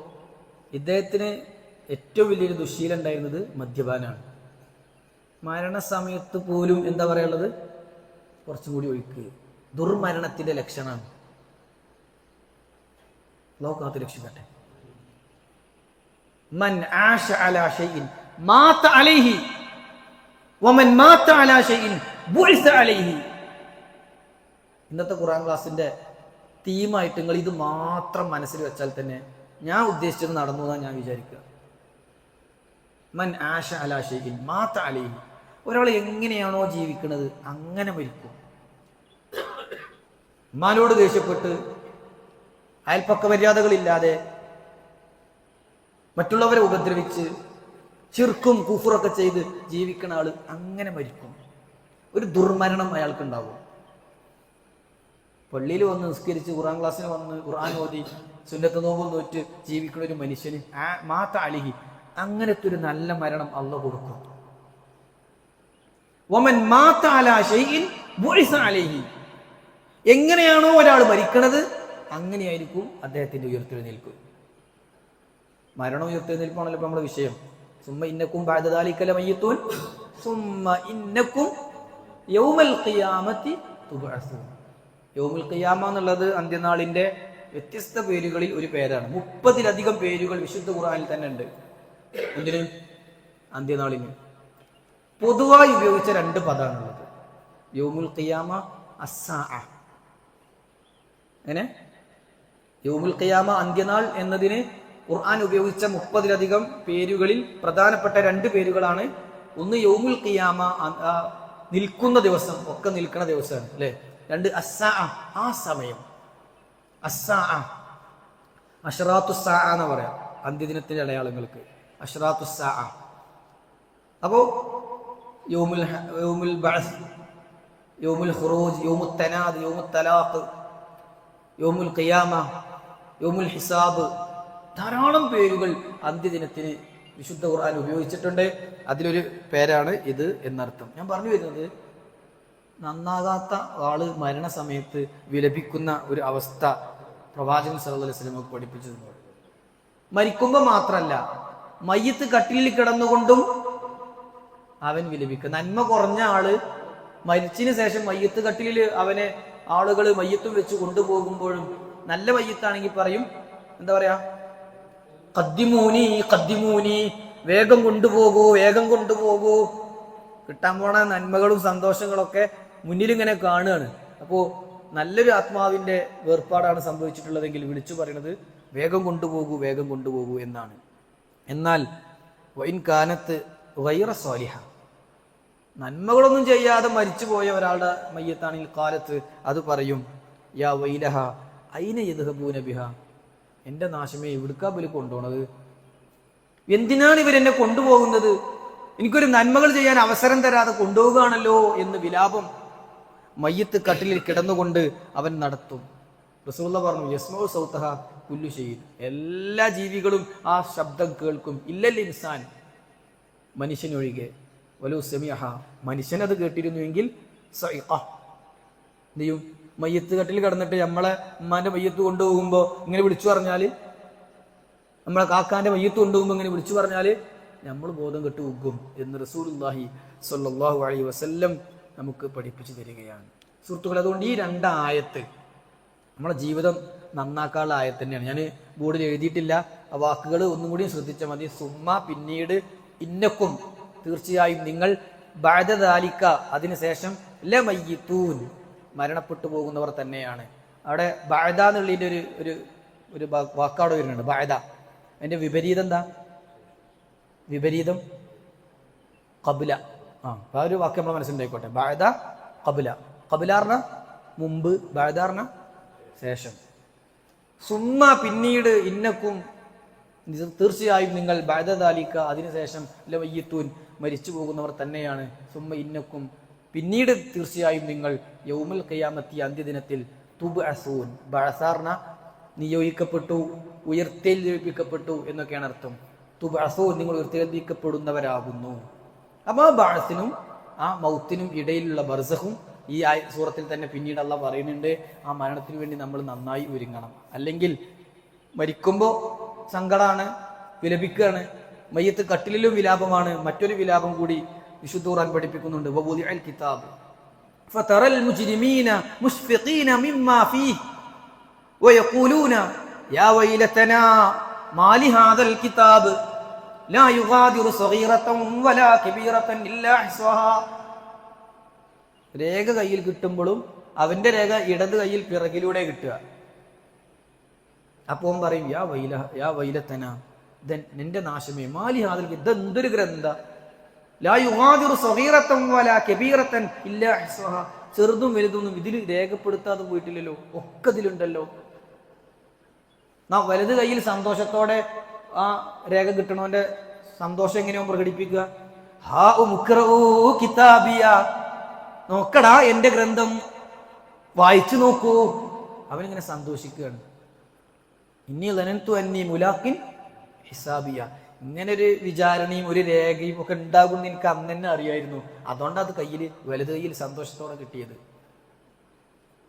ഇദ്ദേഹത്തിന് ഏറ്റവും വലിയൊരു ദുശ്ശീലം ഉണ്ടായിരുന്നത് മദ്യപാനാണ്. മരണസമയത്ത് പോലും എന്താ പറയുള്ളത്, കുറച്ചും കൂടി ഒഴിക്ക്. ദുർമരണത്തിന്റെ ലക്ഷണമാണ്. ലോകത്ത് രക്ഷിക്കട്ടെ. മൻ ആശ അലാ ഷൈഇൻ മാത അലൈഹി വമൻ മാത അലാ ഷൈഇൻ ബുഇസ അലൈഹി. ഇന്നത്തെ ഖുർആൻ ക്ലാസിന്റെ തീമായിട്ട് നിങ്ങൾ ഇത് മാത്രം മനസ്സിൽ വെച്ചാൽ തന്നെ ഞാൻ ഉദ്ദേശിച്ചത് നടന്നു എന്നാണ് ഞാൻ വിചാരിക്കുക. മൻ ആശ അലാ ഷൈഇൻ മാത അലൈഹി. ഒരാൾ എങ്ങനെയാണോ ജീവിക്കുന്നത് അങ്ങനെ മരിക്കും. ഉമ്മാനോട് ദേഷ്യപ്പെട്ട് അയൽപ്പക്ക മര്യാദകളില്ലാതെ മറ്റുള്ളവരെ ഉപദ്രവിച്ച് ചിർക്കും കുഫുറൊക്കെ ചെയ്ത് ജീവിക്കുന്ന ആള് അങ്ങനെ മരിക്കും. ഒരു ദുർമരണം അയാൾക്കുണ്ടാവും. പള്ളിയിൽ വന്ന് നിസ്കരിച്ച് ഖുർആൻ ക്ലാസ്സിന് വന്ന് ഖുർആൻ ഓതി സുന്നത്ത് നോമ്പും നോറ്റ് ജീവിക്കുന്ന ഒരു മനുഷ്യന് മാത അലിഹി അങ്ങനത്തെ ഒരു നല്ല മരണം അല്ലാഹു കൊടുക്കും. വമൻ മാത അലാ ഷൈഇൻ ബുഇസ അലൈഹി. എങ്ങനെയാണോ ഒരാൾ മരിക്കണത് അങ്ങനെയായിരിക്കും അദ്ദേഹത്തിന്റെ ഉയർത്തെഴുന്നേൽപ്പ്. മരണം ഉയർത്തെഴുന്നേൽപ്പാണല്ലോ ഇപ്പൊ നമ്മുടെ വിഷയം. സുമ്മ ഇന്നക്കും ബഅദ ദാലിക ലമയ്യിത്തൂൻ സുമ്മ ഇന്നക്കും യൗമൽ ഖിയാമത്തി തുബഅസൂൻ. യൗമുൽ ഖിയാമ എന്നുള്ളത് അന്ത്യനാളിന്റെ വ്യത്യസ്ത പേരുകളിൽ ഒരു പേരാണ്. 30-ലധികം പേരുകൾ വിശുദ്ധ ഖുർആനിൽ തന്നെ ഉണ്ട്. എന്തിന്? അന്ത്യനാളിന്. പൊതുവായി ഉപയോഗിച്ച 2 പദമാണുള്ളത്. യൗമുൽ ഖിയാമ, അസ്സാഅ. അങ്ങനെ യൗമുൽ ഖിയാമ അന്ത്യനാൾ എന്നതിന് ഖുർആൻ ഉപയോഗിച്ച 30-ലധികം പേരുകളിൽ പ്രധാനപ്പെട്ട 2 പേരുകളാണ്. ഒന്ന് യൗമുൽ ഖിയാമ, നിൽക്കുന്ന ദിവസം, ഒക്കെ നിൽക്കുന്ന ദിവസമാണ് അല്ലെ. 2 അസ്സാഅ, ആ സമയം. അസ്സാഅ അശ്റാത്തുസ്സാഅ എന്ന് പറയാം അന്ത്യദിനത്തിന്റെ അടയാളങ്ങൾക്ക്. അശ്റാത്തുസ്സാഅ. അപ്പോ യൗമുൽ ബഅസ്, യൗമുൽ ഖുറൂജ്, യൗമുൽ തനാദ്, യൗമുൽ തലാഖ്, യൗമുൽ ഖിയാമ, യൗമുൽ ഹിസാബ്, ധാരാളം പേരുകൾ അന്ത്യദിനത്തിന് വിശുദ്ധ ഖുർആൻ ഉപയോഗിച്ചിട്ടുണ്ട്. അതിലൊരു പേരാണ് ഇത് എന്നർത്ഥം. ഞാൻ പറഞ്ഞു വരുന്നത്, നന്നാകാത്ത ആള് മരണസമയത്ത് വിലപിക്കുന്ന ഒരു അവസ്ഥ പ്രവാചകൻ സല്ലല്ലാഹു അലൈഹി വസല്ലം പഠിപ്പിച്ചിട്ടുണ്ട്. മരിക്കുമ്പോൾ മാത്രല്ല, മയ്യത്ത് കട്ടിലിൽ കിടന്നുകൊണ്ടും അവൻ വിലപിക്കുക. നന്മ കുറഞ്ഞ ആള് മരിച്ചതിന് ശേഷം മയ്യത്ത് കട്ടിലിൽ അവനെ ആളുകൾ മയ്യത്തും വെച്ച് കൊണ്ടുപോകുമ്പോഴും നല്ല മയ്യത്താണെങ്കിൽ പറയും, എന്താ പറയാ, ഖദ്ദിമൂനി ഖദ്ദിമൂനി, വേഗം കൊണ്ടുപോകൂ, വേഗം കൊണ്ടുപോകൂ. കിട്ടാൻ പോണ നന്മകളും സന്തോഷങ്ങളൊക്കെ മുന്നിൽ ഇങ്ങനെ കാണുകയാണ്. അപ്പോ നല്ലൊരു ആത്മാവിന്റെ വേർപാടാണ് സംഭവിച്ചിട്ടുള്ളതെങ്കിൽ വിളിച്ചു പറയുന്നത് വേഗം കൊണ്ടുപോകൂ, വേഗം കൊണ്ടുപോകൂ എന്നാണ്. എന്നാൽ വൈൻ കാനത്ത് ഗൈറ സ്വാലിഹ, നന്മകളൊന്നും ചെയ്യാതെ മരിച്ചുപോയ ഒരാളുടെ മയ്യത്താണെങ്കിൽ കാലത്ത് അത് പറയും, യാ വൈലഹ ഐന യദ്ഹബൂന ബിഹ, എന്റെ നാശമേ, എവിടുക്കാ ബലി കൊണ്ടുപോണത്? എന്തിനാണ് ഇവരെന്നെ കൊണ്ടുപോകുന്നത്? എനിക്കൊരു നന്മകൾ ചെയ്യാൻ അവസരം തരാതെ കൊണ്ടുപോകുകയാണല്ലോ എന്ന് വിലാപം മയ്യത്ത് കട്ടിലിൽ കിടന്നുകൊണ്ട് അവൻ നടത്തും. റസൂലുള്ളാഹി പറഞ്ഞു, യസ്മഉ സൗതഹ കുല്ലു ഷൈഇൻ, എല്ലാ ജീവികളും ആ ശബ്ദം കേൾക്കും. ഇല്ലൽ ഇൻസാൻ, മനുഷ്യനൊഴികെ. വലു സമിഅഹ, മനുഷ്യനത് കേട്ടിരുന്നുവെങ്കിൽ സഇഖ, എന്ത് ചെയ്യും? മയ്യത്ത് കട്ടിൽ കിടന്നിട്ട് നമ്മളെ ഉമ്മാന്റെ മയ്യത്ത് കൊണ്ടുപോകുമ്പോൾ ഇങ്ങനെ വിളിച്ചു പറഞ്ഞാല്, നമ്മളെ കാക്കാന്റെ മയ്യത്ത് കൊണ്ടുപോകുമ്പോൾ ഇങ്ങനെ വിളിച്ചു പറഞ്ഞാല് നമ്മൾ ബോധം കെട്ട് ഉഗ്ഗും എന്ന് റസൂലുള്ളാഹി സ്വല്ലല്ലാഹു അലൈഹി വസല്ലം നമുക്ക് പഠിപ്പിച്ചു തരികയാണ്. സുഹൃത്തുക്കളെ, അതുകൊണ്ട് ഈ 2 ആയത്ത് നമ്മളെ ജീവിതം നന്നാക്കാനുള്ള ആയത്ത് തന്നെയാണ്. ഞാൻ ബോർഡിൽ എഴുതിയിട്ടില്ല, ആ വാക്കുകൾ ഒന്നും കൂടി ശ്രദ്ധിച്ചാൽ മതി. സുമ്മ, പിന്നീട്, ഇന്നക്കും, തീർച്ചയായും നിങ്ങൾ, ബഅദ ദാലിക, അതിനുശേഷം, ലമയ്യിത്തൂൻ, മരണപ്പെട്ടു പോകുന്നവർ തന്നെയാണ്. അവിടെ ബഅദ എന്നുള്ളതിന്റെ ഒരു വാക്കവിടെ വരുന്നുണ്ട്, ബഅദ. അതിന്റെ വിപരീതം എന്താ? വിപരീതം ഖബ്ല. ആ ഒരു വാക്യം നമ്മൾ മനസ്സിലായിക്കോട്ടെ. ബഅദ ഖബ്ല. ഖബ്ല പറഞ്ഞ മുമ്പ്, ബഅദ പറഞ്ഞ ശേഷം. സുമ്മ, പിന്നീട്, ഇന്നക്കും, തീർച്ചയായും നിങ്ങൾ, ബഅദ ദാലിക, അതിനുശേഷം, ലമയ്യിത്തൂൻ, മരിച്ചു പോകുന്നവർ തന്നെയാണ്. സുമ്മ ഇന്നക്കും, പിന്നീട് തീർച്ചയായും നിങ്ങൾ, യൗമുൽ ഖിയാമത്തി, അന്ത്യദിനത്തിൽ, തുബ്അസൂൻ, ബഅസാർന നിയോഗിക്കപ്പെട്ടു, ഉയർത്തെഴുന്നേൽപ്പിക്കപ്പെട്ടു എന്നൊക്കെയാണ് അർത്ഥം. തുബഅസൂൻ, നിങ്ങൾ ഉയർത്തെഴുന്നേൽപ്പിക്കപ്പെടുന്നവരാകുന്നു. അപ്പോൾ ആ ബഅസിനും ആ മൗത്തിനും ഇടയിലുള്ള ബർസഖും ഈ സൂറത്തിൽ തന്നെ പിന്നീട് അല്ലാഹ് പറയുന്നുണ്ട്. ആ മരണത്തിന് വേണ്ടി നമ്മൾ നന്നായി ഒരുങ്ങണം. അല്ലെങ്കിൽ മരിക്കുമ്പോൾ സങ്കടമാണ്, വിലപിക്കുകയാണ്. മയ്യത്ത് കട്ടിലിലും വിലാപമാണ്. മറ്റൊരു വിലാപം കൂടി വിശുദ്ധ ഖുർആൻ പഠിപ്പിക്കുന്നുണ്ട്. വവുദിഅൽ കിതാബ് ഫതറൽ മുജ്രിമീന മുശ്ഫിഖീന മിമ്മാ ഫീഹി വയഖൂലൂന യാ വൈലതനാ മാലി ഹാദൽ കിതാബ് ലാ യുഗാദിറു സഗീറതൻ വലാ കബീറതൻ ഇല്ലാ അഹ്സാഹാ. രേഖ കയ്യിൽ കിട്ടുമ്പോഴും അവന്റെ രേഖ ഇടത് കയ്യിൽ പിറകിലൂടെ കിട്ടുക. അപ്പോൾ പറയും യാ വൈലതന, നിന്റെ നാശമേ, മാലി ഹാദൽ, ഇതെന്തൊരു ഗ്രന്ഥ, ലാ യുഗാദിറു സഗീറതൻ വലാ കബീറതൻ ഇല്ലാ അഹ്സാഹാ. ചെറുതും വലുതൊന്നും ഇതിൽ രേഖപ്പെടുത്താതെ പോയിട്ടില്ലല്ലോ, ഒക്കെ ഇതിലുണ്ടല്ലോ. വലത് കയ്യിൽ സന്തോഷത്തോടെ ആ രേഖ കിട്ടണവന്റെ സന്തോഷം എങ്ങനെയോ പ്രകടിപ്പിക്കുക. ഹാ ഉക്റഊ കിതാബിയ, നോക്കടാ എന്റെ ഗ്രന്ഥം, വായിച്ചു നോക്കൂ. അവനിങ്ങനെ സന്തോഷിക്കുകയാണ്. ഇന്നി ലനന്തു അന്നി മുലാഖിൻ ഹിസാബിയ. ഇങ്ങനൊരു വിചാരണയും ഒരു രേഖയും ഒക്കെ ഉണ്ടാകുമെന്ന് എനിക്ക് അന്ന് തന്നെ അറിയായിരുന്നു. അതുകൊണ്ടാണ് അത് വലത് കയ്യിൽ സന്തോഷത്തോടെ കിട്ടിയത്.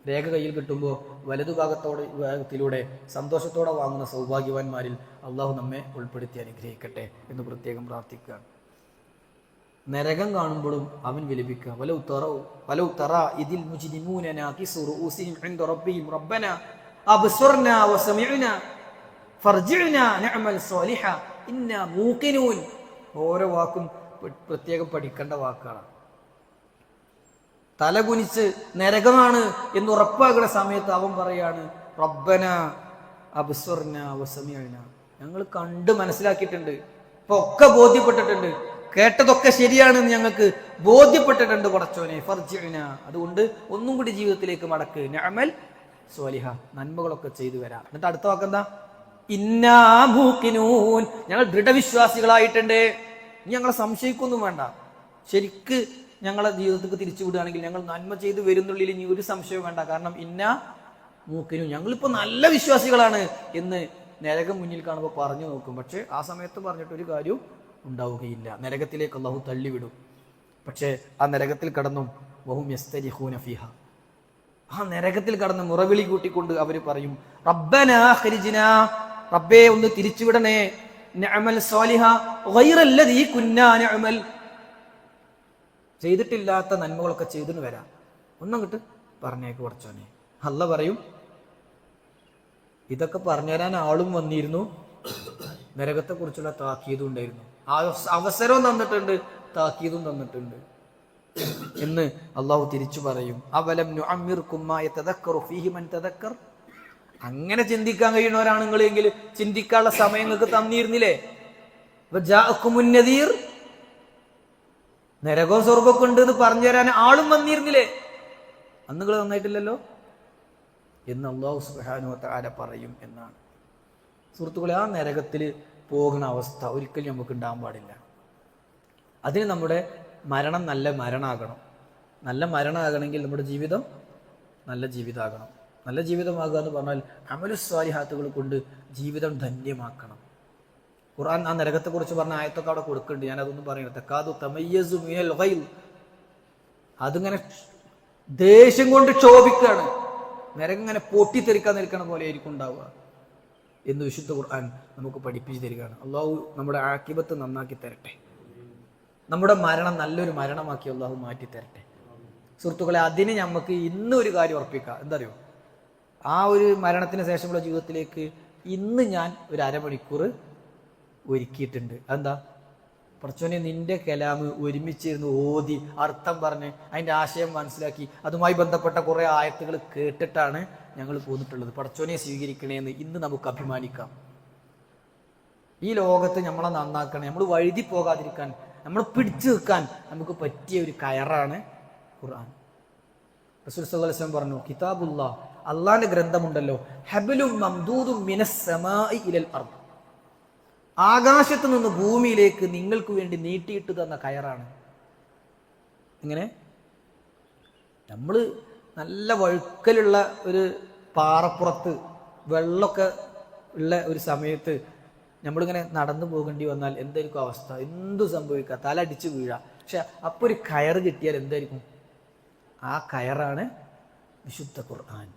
രേഖ കയ്യിൽ കിട്ടുമ്പോൾ വലതു ഭാഗത്തിലൂടെ സന്തോഷത്തോടെ വാങ്ങുന്ന സൗഭാഗ്യവാന്മാരിൽ അള്ളാഹു നമ്മെ ഉൾപ്പെടുത്തി അനുഗ്രഹിക്കട്ടെ എന്ന് പ്രത്യേകം പ്രാർത്ഥിക്കുകയാണ്. നരകം കാണുമ്പോഴും അവൻ വിലപിക്കുക. വലൗ തറാ ഇതിൽ മുജ്രിമൂന നാകിസു റൂസിഹിം ഇൻദ റബ്ബിഹിം റബ്ബനാ അബ്സർനാ വസമിഅനാ ഫർജിഅനാ നഅമൽ സ്വാലിഹാ ഇന്നാ മൂഖിനൂൻ. ഓരോ വാക്കും പ്രത്യേകം പഠിക്കേണ്ട വാക്കാണ്. തലകുനിച്ച് നരകമാണ് എന്ന് ഉറപ്പാകുന്ന സമയത്ത് അവൻ പറയാണ്, റബ്ബന അബ്സർന വസമിഅന, ഞങ്ങൾ കണ്ട് മനസ്സിലാക്കിയിട്ടുണ്ട്, ഇപ്പൊ ഒക്കെ ബോധ്യപ്പെട്ടിട്ടുണ്ട്, കേട്ടതൊക്കെ ശരിയാണെന്ന് ഞങ്ങൾക്ക് ബോധ്യപ്പെട്ടിട്ടുണ്ട് പടച്ചോനെ. ഫർജിഅന, അതുകൊണ്ട് ഒന്നും കൂടി ജീവിതത്തിലേക്ക് മടക്ക്, നഅമൽ സ്വാലിഹ, നന്മകളൊക്കെ ചെയ്തു വരാം. എന്നിട്ട് അടുത്ത വാക്കെന്താ? ഇന്നാ മൂഖിനൂൻ, ഞങ്ങൾ ദൃഢവിശ്വാസികളായിട്ടുണ്ട്. ഞങ്ങളെ സംശയിക്കൊന്നും വേണ്ട. ശരിക്ക് ഞങ്ങളെ ജീവിതത്തിലേക്ക് തിരിച്ചു വിടുകയാണെങ്കിൽ ഞങ്ങൾ നന്മ ചെയ്ത് വരുന്നുള്ളിൽ ഇനി ഒരു സംശയവും വേണ്ട. കാരണം ഇന്നാ മൂക്കിനു, ഞങ്ങളിപ്പോ നല്ല വിശ്വാസികളാണ് എന്ന് നരകം മുന്നിൽ കാണുമ്പോൾ പറഞ്ഞു നോക്കും. പക്ഷെ ആ സമയത്ത് പറഞ്ഞിട്ട് ഒരു കാര്യവും ഉണ്ടാവുകയില്ല. നരകത്തിലേക്ക് അല്ലാഹു തള്ളിവിടും. പക്ഷെ ആ നരകത്തിൽ കടന്നും വഹും യസ്തരിഖൂന ഫീഹ, ആ നരകത്തിൽ കടന്ന് മുറവിളി കൂട്ടിക്കൊണ്ട് അവർ പറയും, റബ്ബനാ ഖരിജ്നാ, റബ്ബേ ഒന്ന് തിരിച്ചുവിടണേ, നഅമൽ സ്വാലിഹ ഗൈറല്ലദീ കുന്നാ നഅമൽ, ചെയ്തിട്ടില്ലാത്ത നന്മകളൊക്കെ ചെയ്തിന് വരാം, ഒന്നങ്ങോട്ട് പറഞ്ഞേക്ക് കുറച്ചോനെ. അല്ല പറയും, ഇതൊക്കെ പറഞ്ഞുതരാൻ ആളും വന്നിരുന്നു, നരകത്തെ കുറിച്ചുള്ള താക്കീതും ഉണ്ടായിരുന്നു, അവസരവും തന്നിട്ടുണ്ട്, താക്കീതും തന്നിട്ടുണ്ട് എന്ന് അള്ളാഹു തിരിച്ചു പറയും. അവലം നുഅമ്മിർകും മാ യതദക്കറു ഫീഹി മൻ തദക്കർ, അങ്ങനെ ചിന്തിക്കാൻ കഴിയുന്നവരാണ് നിങ്ങളെങ്കിൽ ചിന്തിക്കാനുള്ള സമയം നിങ്ങൾക്ക് തന്നിരുന്നില്ലേ? വജാഅകുമുൻ നദീർ, നരകവും സ്വർഗമൊക്കെ ഉണ്ട് എന്ന് പറഞ്ഞു തരാൻ ആളും വന്നിരുന്നില്ലേ? അന്ന് നിങ്ങൾ നന്നായിട്ടില്ലല്ലോ എന്ന് അല്ലാഹു സുബ്ഹാനഹു വ തആല പറയും എന്നാണ്. സുഹൃത്തുക്കളെ, ആ നരകത്തിൽ പോകുന്ന അവസ്ഥ ഒരിക്കലും നമുക്ക് ഉണ്ടാകാൻ പാടില്ല. അതിന് നമ്മുടെ മരണം നല്ല മരണമാകണം. നല്ല മരണമാകണമെങ്കിൽ നമ്മുടെ ജീവിതം നല്ല ജീവിതമാകണം. നല്ല ജീവിതമാകുക എന്ന് പറഞ്ഞാൽ അമലുസ് സ്വാലിഹാത്തുകൾ കൊണ്ട് ജീവിതം ധന്യമാക്കണം. ഖുർആൻ ആ നരകത്തെ കുറിച്ച് പറഞ്ഞ ആയത്തൊക്കെ അവിടെ കൊടുക്കുന്നുണ്ട്. ഞാൻ അതൊന്നും പറയുന്നത്, തക്കാദു തമയ്യസു മിനൽ ഗൈൽ, അതിങ്ങനെ ദേഷ്യം കൊണ്ട് ക്ഷോഭിക്കുകയാണ്. നരകം ഇങ്ങനെ പൊട്ടിത്തെറിക്കാൻ നിൽക്കണ പോലെ ആയിരിക്കും ഉണ്ടാവുക എന്ന് വിശുദ്ധ ഖുർആൻ നമുക്ക് പഠിപ്പിച്ചു തരികയാണ്. അള്ളാഹു നമ്മുടെ ആഖിബത്ത് നന്നാക്കി തരട്ടെ, നമ്മുടെ മരണം നല്ലൊരു മരണമാക്കി അള്ളാഹു മാറ്റി തരട്ടെ. സുഹൃത്തുക്കളെ, അതിന് നമുക്ക് ഇന്ന് ഒരു കാര്യം ഉറപ്പിക്കാം. എന്താ അറിയോ? ആ ഒരു മരണത്തിന് ശേഷമുള്ള ജീവിതത്തിലേക്ക് ഇന്ന് ഞാൻ ഒരു അരമണിക്കൂർ ഒരുക്കിയിട്ടുണ്ട്. അതെന്താ? പടച്ചോനെ, നിന്റെ കലാമ് ഒരുമിച്ചിരുന്ന് ഓതി അർത്ഥം പറഞ്ഞ് അതിൻ്റെ ആശയം മനസ്സിലാക്കി അതുമായി ബന്ധപ്പെട്ട കുറേ ആയത്തുകൾ കേട്ടിട്ടാണ് ഞങ്ങൾ പോന്നിട്ടുള്ളത്. പടച്ചോനെ സ്വീകരിക്കണേന്ന് ഇന്ന് നമുക്ക് അഭിമാനിക്കാം. ഈ ലോകത്ത് നമ്മളെ നന്നാക്കണേ, നമ്മൾ വഴുതി പോകാതിരിക്കാൻ, നമ്മൾ പിടിച്ചു നിൽക്കാൻ നമുക്ക് പറ്റിയ ഒരു കയറാണ് ഖുർആൻ. റസൂൽ സല്ലല്ലാഹു അലൈഹി വസല്ലം പറഞ്ഞു, കിതാബുല്ലാഹ്, അള്ളാന്റെ ഗ്രന്ഥമുണ്ടല്ലോ, ഹബ്ലും മംദൂദും മിനസ് സമാഇ ഇലൽ അർദ്, ആകാശത്ത് നിന്ന് ഭൂമിയിലേക്ക് നിങ്ങൾക്ക് വേണ്ടി നീട്ടിയിട്ട് തന്ന കയറാണ്. ഇങ്ങനെ നമ്മൾ നല്ല വഴുക്കലുള്ള ഒരു പാറപ്പുറത്ത് വെള്ളമൊക്കെ ഉള്ള ഒരു സമയത്ത് നമ്മളിങ്ങനെ നടന്നു പോകേണ്ടി വന്നാൽ എന്തായിരിക്കും അവസ്ഥ? എന്തു സംഭവിക്കുക? തല അടിച്ച് വീഴാം. പക്ഷെ അപ്പോൾ ഒരു കയറ് കിട്ടിയാൽ എന്തായിരിക്കും? ആ കയറാണ് വിശുദ്ധ ഖുർആൻ.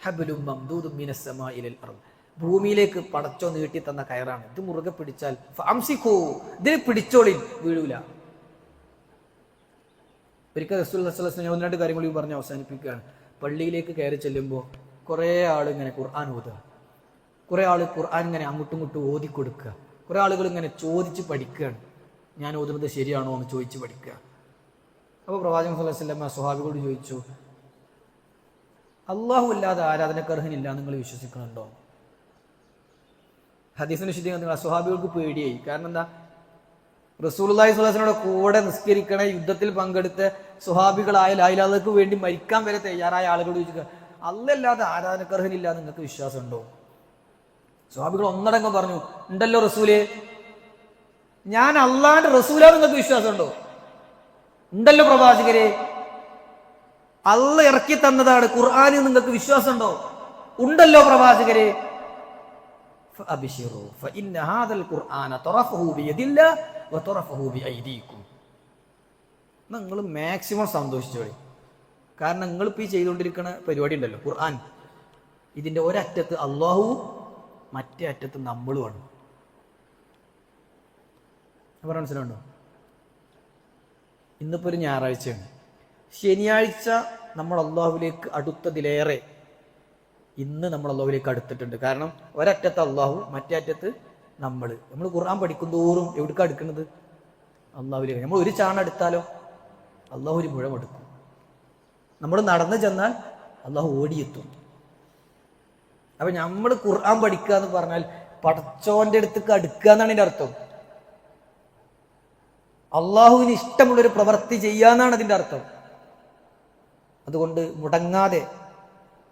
ഹബ്ലും മംദൂദും മിനസ് സമാഇ ഇലൽ അർദ്. ഭൂമിയിലേക്ക് പടച്ചോ നീട്ടി തന്ന കയറാണ്. ഇത് മുറുകെ പിടിച്ചാൽ ഫഅംസികൂ, ഇതിനെ പിടിച്ചോളിൻ, വീഴൂല. ഒരിക്കൽ റസൂലുള്ളാഹി സ്വല്ലല്ലാഹു അലൈഹി വസല്ലം 1-2 കാര്യങ്ങൾ പറഞ്ഞ് അവസാനിപ്പിക്കുകയാണ്. പള്ളിയിലേക്ക് കയറി ചെല്ലുമ്പോൾ കുറേ ആൾ ഇങ്ങനെ ഖുർആൻ ഓതുക, കുറേ ആൾ ഖുർആൻ ഇങ്ങനെ അങ്ങോട്ടും ഇങ്ങോട്ടും ഓതി കൊടുക്കുക, കുറേ ആളുകൾ ഇങ്ങനെ ചോദിച്ച് പഠിക്കുകയാണ്. ഞാൻ ഓതുന്നത് ശരിയാണോ എന്ന് ചോദിച്ച് പഠിക്കുക. അപ്പോൾ പ്രവാചകൻ സ്വല്ലല്ലാഹു അലൈഹി വസല്ലം സ്വഹാബികളോട് ചോദിച്ചു, അല്ലാഹു അല്ലാതെ ആരാധനക്കർഹനില്ല നിങ്ങൾ വിശ്വസിക്കുന്നുണ്ടോ? ഹദീസിന്റെ വിശദീകരണം സ്വഹാബികൾക്ക് പേടിയായി. കാരണം എന്താ? റസൂലുള്ളാഹി സ്വല്ലല്ലാഹു അലൈഹി വസല്ലമയുടെ കൂടെ നിസ്കരിക്കണ യുദ്ധത്തിൽ പങ്കെടുത്ത സ്വഹാബികളായ ലാ ഇലാഹ ഇല്ലല്ലാഹ്ക്ക് വേണ്ടി മരിക്കാൻ വരെ തയ്യാറായ ആളുകളോട് ചോദിക്കുക, അല്ലാതെ ആരാധനക്കർഹനില്ല നിങ്ങൾക്ക് വിശ്വാസമുണ്ടോ? സ്വഹാബികൾ ഒന്നടങ്കം പറഞ്ഞു, ഉണ്ടല്ലോ റസൂലേ, ഞാൻ അള്ളാന്റെ റസൂലാ, നിങ്ങൾക്ക് വിശ്വാസമുണ്ടോ? ഉണ്ടല്ലോ പ്രവാചകരെ, അള്ള ഇറക്കി തന്നതാണ് ഖുർആൻ, നിങ്ങൾക്ക് വിശ്വാസമുണ്ടോ? ഉണ്ടല്ലോ പ്രവാചകരെ. ഫഅബ്ശിറൂ ഫഇന്ന ഹാദൽ ഖുർആന തറഫഹു ബിയദില്ലാഹ് വതറഫഹു ബിഐദീകും. നിങ്ങൾ മാക്സിമം സന്തോഷിച്ചോളി. കാരണം നിങ്ങളിപ്പോൾ ഈ ചെയ്തുകൊണ്ടിരിക്കുന്ന പരിപാടി ഉണ്ടല്ലോ ഖുർആൻ, ഇതിന്റെ ഒരറ്റത്ത് അള്ളാഹു, മറ്റേ അറ്റത്ത് നമ്മളുമാണ്. പറഞ്ഞ മനസ്സിലുണ്ടോ? ഇന്നിപ്പോൾ ഒരു ഞായറാഴ്ചയാണ്. ശനിയാഴ്ച നമ്മൾ അള്ളാഹുവിലേക്ക് അടുത്തതിലേറെ ഇന്ന് നമ്മൾ അള്ളാഹുവിലേക്ക് അടുത്തിട്ടുണ്ട്. കാരണം ഒരറ്റത്ത് അള്ളാഹു, മറ്റേ അറ്റത്ത് നമ്മൾ ഖുർആൻ പഠിക്കുന്തോറും എവിടേക്കാണ് അടുക്കുന്നത്? അള്ളാഹുവിലേക്ക്. നമ്മൾ ഒരു ചാണ എടുത്താലോ അള്ളാഹു ഒരു മുഴം എടുക്കും. നമ്മൾ നടന്നു ചെന്നാൽ അള്ളാഹു ഓടിയെത്തും. അപ്പൊ നമ്മൾ ഖുർആൻ പഠിക്കുക എന്ന് പറഞ്ഞാൽ പടച്ചോന്റെ അടുത്തേക്ക് അടുക്കുക എന്നാണ് ഇതിന്റെ അർത്ഥം. അള്ളാഹുവിന് ഇഷ്ടമുള്ളൊരു പ്രവൃത്തി ചെയ്യാന്നാണ് അതിന്റെ അർത്ഥം. അതുകൊണ്ട് മുടങ്ങാതെ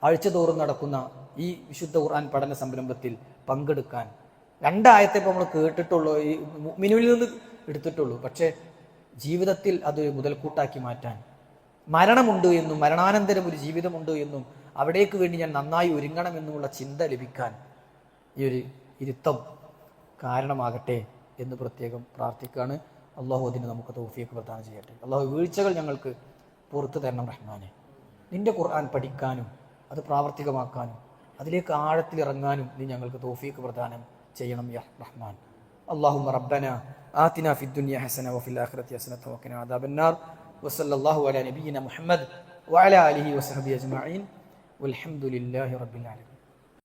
ആഴ്ചതോറും നടക്കുന്ന ഈ വിശുദ്ധ ഖുർആൻ പഠന സംരംഭത്തിൽ പങ്കെടുക്കാൻ 2 ആയത്തെ ഇപ്പോൾ നമ്മൾ കേട്ടിട്ടുള്ളൂ, ഈ മുഅ്മിനൂനിൽ നിന്ന് എടുത്തിട്ടുള്ളൂ. പക്ഷേ ജീവിതത്തിൽ അതൊരു മുതൽക്കൂട്ടാക്കി മാറ്റാൻ, മരണമുണ്ട് എന്നും മരണാനന്തരം ഒരു ജീവിതമുണ്ട് എന്നും അവിടേക്ക് വേണ്ടി ഞാൻ നന്നായി ഒരുങ്ങണമെന്നുമുള്ള ചിന്ത ലഭിക്കാൻ ഈ ഒരു ഇരുത്തം കാരണമാകട്ടെ എന്ന് പ്രത്യേകം പ്രാർത്ഥിക്കുകയാണ്. അള്ളാഹു അതിന് നമുക്ക് തൗഫീഖ് പ്രദാനം ചെയ്യട്ടെ. അള്ളാഹു വീഴ്ചകൾ ഞങ്ങൾക്ക് പുറത്തു തരണം റഹ്മാനെ. നിന്റെ ഖുർആൻ പഠിക്കാനും അത് പ്രാവർത്തികമാക്കാനും അതിലേക്ക് ആഴത്തിലിറങ്ങാനും നീ ഞങ്ങൾക്ക് തൗഫീഖ് പ്രദാനം ചെയ്യണം യാ റഹ്മാൻ. اللهم ربنا آتنا في الدنيا حسنة وفي الآخرة حسنة وقنا عذاب النار وصلى الله على نبينا محمد وعلى آله وصحبه أجمعين والحمد لله رب العالمين.